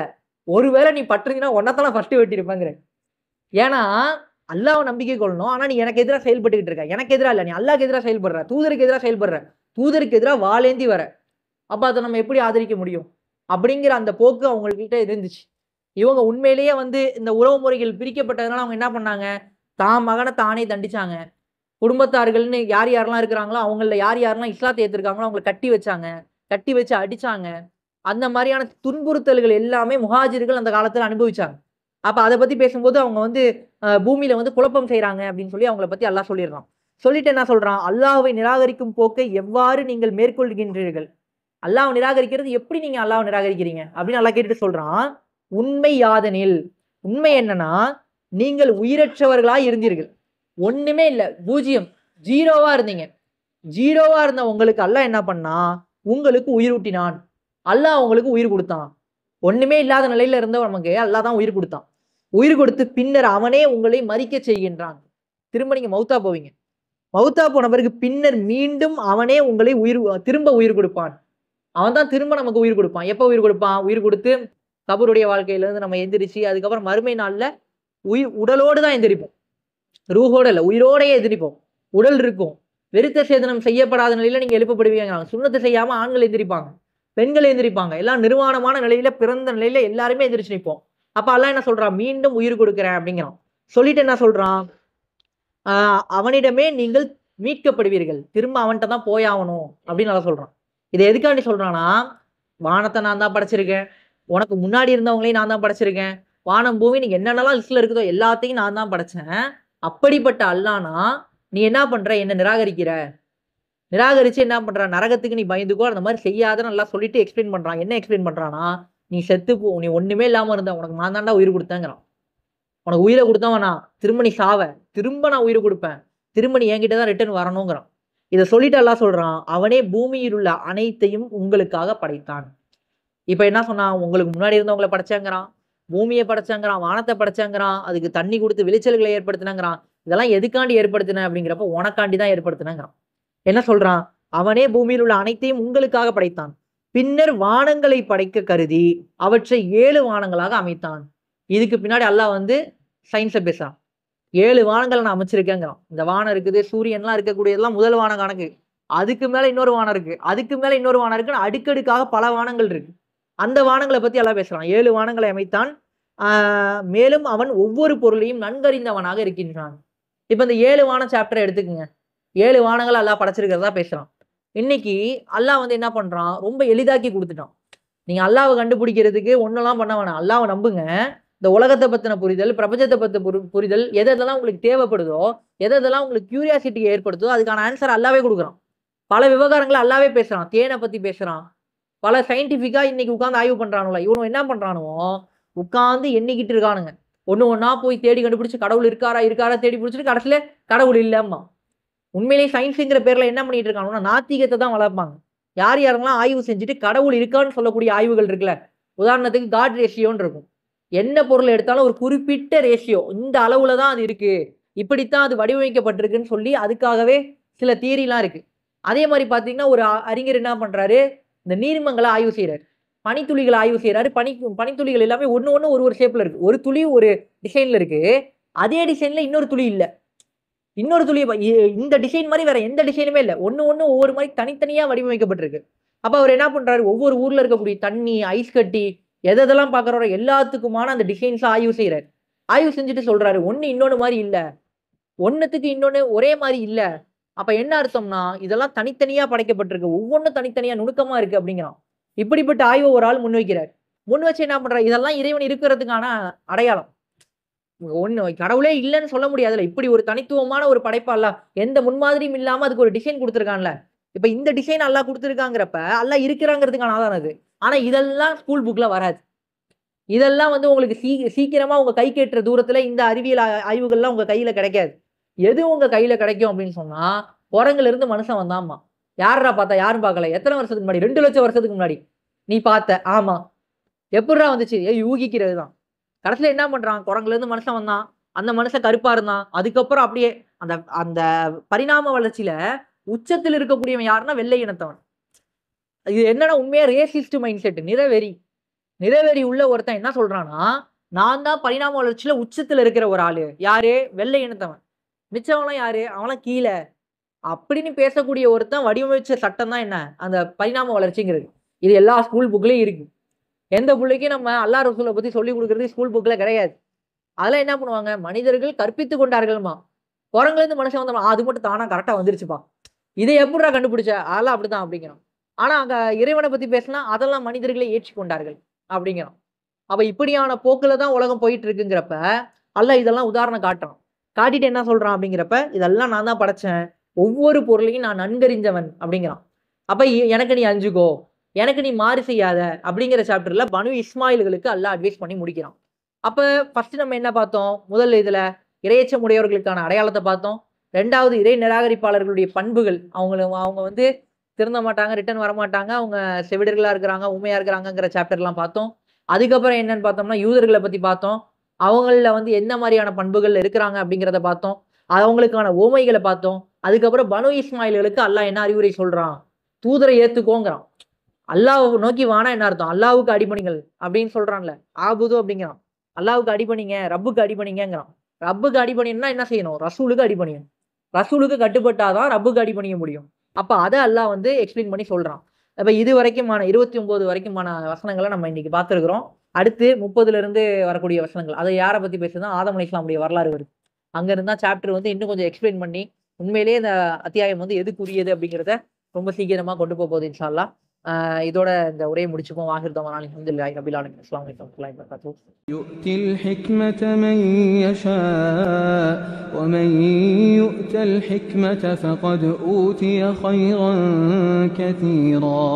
ஒருவேளை நீ பட்டிருந்தீன்னா உன்னத்தான் ஃபர்ஸ்ட் வெட்டியிருப்பேங்கிறாரு. ஏன்னா அல்லாஹ்வ நம்பிக்கை கொள்ளணும். ஆனா நீ எனக்கு எதிரா செயல்பட்டுக்கிட்டு இருக்க. எனக்கு எதிரா இல்ல. நீ அல்லாஹ்க்கு எதிரா செயல்படுற. தூதருக்கு எதிரா செயல்படுற. தூதருக்கு எதிரா வாளேந்தி வர. அப்ப அத நம்ம எப்படி ஆதரிக்க முடியும்? அப்படிங்கிற அந்த போக்கு அவங்ககிட்ட இருந்துச்சு. இவங்க உண்மையிலேயே வந்து இந்த உறவு முறைகள் பிரிக்கப்பட்டதுனால அவங்க என்ன பண்ணாங்க? தான் மகன தானே தண்டிச்சாங்க. குடும்பத்தார்கள்ன்னு யார் யாரெல்லாம் இருக்கிறாங்களோ, அவங்கள்ல யார் யாரெல்லாம் இஸ்லாத்த ஏத்துருக்காங்களோ அவங்கள கட்டி வச்சாங்க. கட்டி வச்சு அடிச்சாங்க. அந்த மாரியான துன்புறுத்தல்கள் எல்லாமே முஹாஜிர்கள் அந்த காலத்துல அனுபவிச்சாங்க. அப்ப அத பத்தி பேசும்போது அவங்க வந்து பூமியில வந்து குழப்பம் செய்றாங்க அப்படின்னு சொல்லி அவங்கள பத்தி அல்லாஹ் சொல்லிடுறான். சொல்லிட்டு என்ன சொல்றான்? அல்லாஹ்வை நிராகரிக்கும் போக்கை எவ்வாறு நீங்கள் மேற்கொள்கின்றீர்கள்? அல்லாஹ்வ நிராகரிக்கிறது எப்படி நீங்க அல்லாஹ்வ நிராகரிக்கிறீங்க? அப்படின்னு அல்லாஹ் கேட்டுட்டு சொல்றான். உண்மை யாதெனில், உண்மை என்னன்னா, நீங்கள் உயிரற்றவர்களாய் இருந்தீர்கள். ஒண்ணுமே இல்ல. 0 ஜீரோவா இருந்தீங்க. ஜீரோவா இருந்த உங்களுக்கு அல்லாஹ் என்ன பண்ணான்? உங்களுக்கு உயிரூட்டினான். அல்லாஹ் உங்களுக்கு உயிர் குடுத்தான். ஒண்ணுமே இல்லாத நிலையில இருந்த நமக்கு அல்லாஹ் தான் உயிர் குடுத்தான். உயிர் கொடுத்து பின்னர் அவனே உங்களை மரிக்கச் செய்கின்றான். திரும்ப நீங்க மௌத்தா போவீங்க. மௌத்தா போன பிறகு பின்னர் மீண்டும் அவனே உங்களை திரும்ப உயிர் கொடுப்பான். அவன் தான் திரும்ப நமக்கு உயிர் கொடுப்பான். எப்ப உயிர் கொடுப்பான்? உயிர் கொடுத்து கபருடைய வாழ்க்கையிலிருந்து நம்ம எந்திரிச்சு, அதுக்கப்புறம் மறுமை நாள்ல உடலோடு தான் எந்திரிப்போம். ரூஹோட இல்ல. உயிரோடயே எந்திரிப்போம். உடல் இருக்கும். விருத்த சேதனம் செய்யப்படாத நிலையில நீங்க எழுப்பப்படுவீங்க. சுன்னத்து செய்யாம ஆண்கள் எந்திரிப்பாங்க. பெண்கள் எந்திரிப்பாங்க. எல்லாம் நிர்வாணமான நிலையில, பிறந்த நிலையில எல்லாருமே எந்திரிச்சு நிப்போம். அப்ப அல்லாஹ் என்ன சொல்றான்? மீண்டும் உயிர் கொடுக்கிறேன் அப்படிங்கிறான். சொல்லிட்டு என்ன சொல்றான்? அவனிடமே நீங்கள் மீட்கப்படுவீர்கள். திரும்ப அவன்ட்ட தான் போயாகணும் அப்படின்னு அல்லாஹ் சொல்றான். இத எதுக்காண்டி சொல்றான்னா, வானத்த நான் தான் படைச்சிருக்கேன். உனக்கு முன்னாடி இருந்தவங்களையும் நான் தான் படைச்சிருக்கேன். வானம், பூமி நீங்க என்னென்னலாம் லிஸ்ட்ல இருக்குதோ எல்லாத்தையும் நான் தான் படைச்சேன். அப்படிப்பட்ட அல்லாஹ்னா, நீ என்ன பண்ற? என்ன நிராகரிக்கிற. நிராகரிச்சு என்ன பண்றான், நரகத்துக்கு நீ பயந்துக்கோ, அந்த மாதிரி செய்யாதன்னு நல்லா சொல்லிட்டு எக்ஸ்பிளைன் பண்றான். என்ன எக்ஸ்பிளைன் பண்றான்னா, நீ செத்து போ, நீ ஒண்ணுமே இல்லாம இருந்த, உனக்கு நான் தான்டா உயிர் கொடுத்தேங்கிறான். உனக்கு உயிரை கொடுத்தவன் நான், திரும்ப நீ சாவ, திரும்ப நான் உயிர் கொடுப்பேன், திரும்ப நீ என்கிட்ட தான் ரிட்டர்ன் வரணுங்கிறான். இதை சொல்லிட்டு அல்லாஹ் சொல்றான், அவனே பூமியில் உள்ள அனைத்தையும் உங்களுக்காக படைத்தான். இப்ப என்ன சொன்னான், உங்களுக்கு முன்னாடி இருந்தவங்களை படைச்சாங்கிறான், பூமியை படைச்சாங்கிறான், வானத்தை படைச்சாங்கிறான், அதுக்கு தண்ணி கொடுத்து விளைச்சல்களை ஏற்படுத்தினாங்கிறான். இதெல்லாம் எதுக்காண்டி ஏற்படுத்தின அப்படிங்கிறப்ப உனக்காண்டி தான் ஏற்படுத்தினாங்கிறான். என்ன சொல்றான், அவனே பூமியில் உள்ள அனைத்தையும் உங்களுக்காக படைத்தான், பின்னர் வானங்களை படைக்க கருதி அவற்றை 7 வானங்களாக அமைத்தான். இதுக்கு பின்னாடி அல்லாஹ் வந்து சயின்ஸை பேசுறான். 7 வானங்களை நான் அமைச்சிருக்கேங்கிறான். இந்த வானம் இருக்குது, சூரியன்லாம் இருக்கக்கூடியதெல்லாம் முதல் வானம் கணக்கு, அதுக்கு மேல இன்னொரு வானம் இருக்கு, அதுக்கு மேல இன்னொரு வானம் இருக்குன்னு அடுக்கடுக்காக பல வானங்கள் இருக்கு. அந்த வானங்களை பத்தி எல்லாம் பேசுறான். 7 வானங்களை அமைத்தான். மேலும் அவன் ஒவ்வொரு பொருளையும் நன்கறிந்தவனாக இருக்கின்றான். இப்ப இந்த 7 வான சாப்டரை எடுத்துக்கங்க. 7 வானங்கள் அல்லாஹ் படைச்சிருக்கிறதா பேசுறான். இன்னைக்கு அல்லாஹ் வந்து என்ன பண்றான், ரொம்ப எளிதாக்கி கொடுத்துட்டான். நீங்க அல்லாஹ்வை கண்டுபிடிக்கிறதுக்கு ஒன்னெல்லாம் பண்ண வேணாம், அல்லாஹ்வை நம்புங்க. இந்த உலகத்தை பத்தின புரிதல், பிரபஞ்சத்தை பத்தின புரிதல், எதெல்லாம் உங்களுக்கு தேவைப்படுதோ, எதெல்லாம் உங்களுக்கு கியூரியாசிட்டி ஏற்படுத்துதோ அதுக்கான ஆன்சர் அல்லாவே கொடுக்குறான். பல விவகாரங்களை அல்லாவே பேசுறான். தேனை பத்தி பேசுறான். பல சயின்டிஃபிக்கா இன்னைக்கு உட்காந்து ஆய்வு பண்றானுல, இவனும் என்ன பண்றானுவோ உட்காந்து எண்ணிக்கிட்டு இருக்கானுங்க. ஒண்ணு ஒன்னா போய் தேடி கண்டுபிடிச்சு கடவுள் இருக்காரா தேடி பிடிச்சிட்டு கடைசியில கடவுள் இல்லம்மா. உண்மையிலேயே சயின்ஸுங்கிற பேர்ல என்ன பண்ணிட்டு இருக்கானுன்னா நாத்திகத்தை தான் வளர்ப்பாங்க. யாரெல்லாம் ஆய்வு செஞ்சுட்டு கடவுள் இருக்கான்னு சொல்லக்கூடிய ஆய்வுகள் இருக்குல்ல, உதாரணத்துக்கு காட் ரேஷியோன்னு இருக்கும். என்ன பொருள் எடுத்தாலும் ஒரு குறிப்பிட்ட ரேஷியோ, இந்த அளவுல தான் அது இருக்கு, இப்படித்தான் அது வடிவமைக்கப்பட்டிருக்குன்னு சொல்லி அதுக்காகவே சில தியரிலாம் இருக்கு. அதே மாதிரி பாத்தீங்கன்னா ஒரு அறிஞர் என்ன பண்றாரு, இந்த நீர்மங்களை ஆய்வு செய்யறாரு, பனித்துளிகளை ஆய்வு செய்யறாரு. பனித்துளிகள் எல்லாமே ஒண்ணு ஒரு ஷேப்ல இருக்கு. ஒரு துளி ஒரு டிசைன்ல இருக்கு, அதே டிசைன்ல இன்னொரு துளி இல்ல, இன்னொரு துளி இந்த டிசைன் மாதிரி வேற எந்த டிசைனுமே இல்ல, ஒண்ணு ஒவ்வொரு மாதிரி தனித்தனியா வடிவமைக்கப்பட்டிருக்கு. அப்ப அவர் என்ன பண்றாரு, ஒவ்வொரு ஊர்ல இருக்கக்கூடிய தண்ணி, ஐஸ் கட்டி, எதெல்லாம் பாக்குறாரோ எல்லாத்துக்குமான அந்த டிசைன்ஸ் ஆய்வு செய்யறாரு. ஆய்வு செஞ்சுட்டு சொல்றாரு, ஒண்ணு இன்னொன்னு மாதிரி இல்ல, ஒண்ணுத்துக்கு இன்னொன்னு ஒரே மாதிரி இல்ல. அப்ப என்ன அர்த்தம்னா இதெல்லாம் தனித்தனியா படைக்கப்பட்டிருக்கு, ஒவ்வொன்றும் தனித்தனியா நுணுக்கமா இருக்கு அப்படிங்கிறான். இப்படிப்பட்ட ஆய்வை ஒரு ஆள் முன் வைக்கிறார். முன் வச்சு என்ன பண்றாரு, இதெல்லாம் இறைவன் இருக்கிறதுக்கான அடையாளம். ஒண்ணு கடவுளே இல்லைன்னு சொல்ல முடியாதுல்ல, இப்படி ஒரு தனித்துவமான ஒரு படைப்பா அல்லாஹ் எந்த முன்மாதிரியும் இல்லாம அதுக்கு ஒரு டிசைன் கொடுத்துருக்கான்ல. இப்ப இந்த டிசைன் அல்லாஹ் கொடுத்துருக்காங்கிறப்ப அல்லாஹ் இருக்கிறாங்கிறதுக்கான ஆதாரம் அது. ஆனா இதெல்லாம் ஸ்கூல் புக்ல வராது. இதெல்லாம் வந்து உங்களுக்கு சீக்கிரமா உங்க கை கேட்டுற தூரத்துல இந்த அறிவியல் ஆய்வுகள்லாம் உங்க கையில கிடைக்காது. எது உங்க கையில கிடைக்கும் அப்படின்னு சொன்னா, குரங்குல இருந்து மனுஷன் வந்தாமா. யாரா பார்த்தா, யாரும் பார்க்கல. எத்தனை வருஷத்துக்கு முன்னாடி, 2 லட்சம் வருஷத்துக்கு முன்னாடி நீ பார்த்த. ஆமா, எப்படிடா வந்துச்சு, யூகிக்கிறது தான். கடைசியில என்ன பண்றான், குரங்குல இருந்து மனுஷன் வந்தான், அந்த மனுஷன் கருப்பா இருந்தான். அதுக்கப்புறம் அப்படியே அந்த அந்த பரிணாம வளர்ச்சியில உச்சத்தில் இருக்கக்கூடியவன் யாருன்னா வெள்ளை இனத்தவன். இது என்னன்னா உண்மையா ரேசிஸ்ட் மைண்ட் செட், நிறவெறி உள்ள ஒருத்தன் என்ன சொல்றான்னா, நான் தான் பரிணாம வளர்ச்சியில உச்சத்துல இருக்கிற ஒரு ஆளு. யாரு, வெள்ளை இனத்தவன். மிச்சவன்லாம் யாரு, அவன்லாம் கீழே அப்படின்னு பேசக்கூடிய ஒருத்தன் வடிவமைச்ச சட்டம் தான் என்ன, அந்த பரிணாம வளர்ச்சிங்கிறது. இது எல்லா ஸ்கூல் புக்லயும் இருக்கு. எந்த பிள்ளைக்கும் நம்ம அல்லாஹ் ரசூலை பத்தி சொல்லி கொடுக்கறது ஸ்கூல் புக்ல கிடையாது. அதெல்லாம் என்ன பண்ணுவாங்க, மனிதர்கள் கற்பித்து கொண்டார்கள்மா. குரங்குல இருந்து மனுஷன் வந்தா அது மட்டும் தானா கரெக்டா வந்துருச்சுப்பா, இதை எப்படிடா கண்டுபிடிச்ச, அதெல்லாம் அப்படிதான் அப்படிங்கிறான். ஆனா அங்க இறைவனை பத்தி பேசினா அதெல்லாம் மனிதர்களை ஏற்றுக்கொண்டார்கள் அப்படிங்கிறான். அப்ப இப்படியான போக்குல தான் உலகம் போயிட்டு இருக்குங்கிறப்ப அல்லாஹ் இதெல்லாம் உதாரணம் காட்டுறான். காட்டிட்டு என்ன சொல்றான் அப்படிங்கிறப்ப, இதெல்லாம் நான் தான் படைச்சேன், ஒவ்வொரு பொருளையும் நான் நன்கறிஞ்சவன் அப்படிங்கிறான். அப்ப எனக்கு நீ அஞ்சுக்கோ, எனக்கு நீ மாறு செய்யாத அப்படிங்கிற சாப்டர்ல பனு இஸ்மாயில்களுக்கு அல்லாஹ் அட்வைஸ் பண்ணி முடிக்கிறான். அப்ப ஃபர்ஸ்ட் நம்ம என்ன பார்த்தோம், முதல் இதுல இறையச்சம் உடையவர்களுக்கான அடையாளத்தை பார்த்தோம். 2வது இறை நிராகரிப்பாளர்களுடைய பண்புகள், அவங்க வந்து திருந்த மாட்டாங்க, ரிட்டர்ன் வரமாட்டாங்க, அவங்க செவிடர்களா இருக்கிறாங்க, உண்மையா இருக்கிறாங்கிற சாப்டர்லாம் பார்த்தோம். அதுக்கப்புறம் என்னன்னு பார்த்தோம்னா யூதர்களை பத்தி பார்த்தோம். அவங்கள வந்து என்ன மாதிரியான பண்புகள் இருக்கிறாங்க அப்படிங்கிறத பார்த்தோம். அவங்களுக்கான ஓமைகளை பார்த்தோம். அதுக்கப்புறம் பனு இஸ்மாயில்களுக்கு அல்லாஹ் என்ன அறிவுரை சொல்றான், தூதரை ஏத்துக்கோங்கிறான். அல்லாஹ் நோக்கி வானா என்ன அர்த்தம், அல்லாஹ்வுக்கு அடிபணிங்கள் அப்படின்னு சொல்றான்ல, ஆபுது அப்படிங்கிறான். அல்லாஹ்வுக்கு அடிபணிங்க, ரப்புக்கு அடிபணிங்கிறான். ரப்புக்கு அடிபணியன்னா என்ன செய்யணும், ரசூலுக்கு அடிபணியணும். ரசூலுக்கு கட்டுப்பட்டாதான் ரப்புக்கு அடிபணிய முடியும். அப்ப அதை அல்லாஹ் வந்து எக்ஸ்பிளைன் பண்ணி சொல்றான். அப்ப இது வரைக்குமான 29 வரைக்குமான வசனங்களை நம்ம இன்னைக்கு பார்த்துருக்கிறோம். அடுத்து 30ல இருந்து வரக்கூடிய வசனங்கள், அதை யாரை பத்தி பேசுதுன்னா ஆதம் அலைஹிஸ்ஸலாமுடைய வரலாறு வருது. அங்க இருந்தா சாப்டர் வந்து இன்னும் கொஞ்சம் எக்ஸ்பிளைன் பண்ணி உண்மையிலேயே இந்த அத்தியாயம் வந்து எதுக்குரியது அப்படிங்கிறத ரொம்ப சீக்கிரமா கொண்டு போகுது இன்ஷா அல்லாஹ். இதோட இந்த உரையை முடிச்சுப்போம். வாஹிர் தவானா அல்ஹம்துலில்லாஹி ரப்பில் ஆலமீன். அஸ்ஸலாமு அலைக்கும் வரஹ்மத்துல்லாஹி வபரகாத்துஹு. يؤتي الحكمة من يشاء ومن يؤت الحكمة فقد أوتي خيرا كثيرا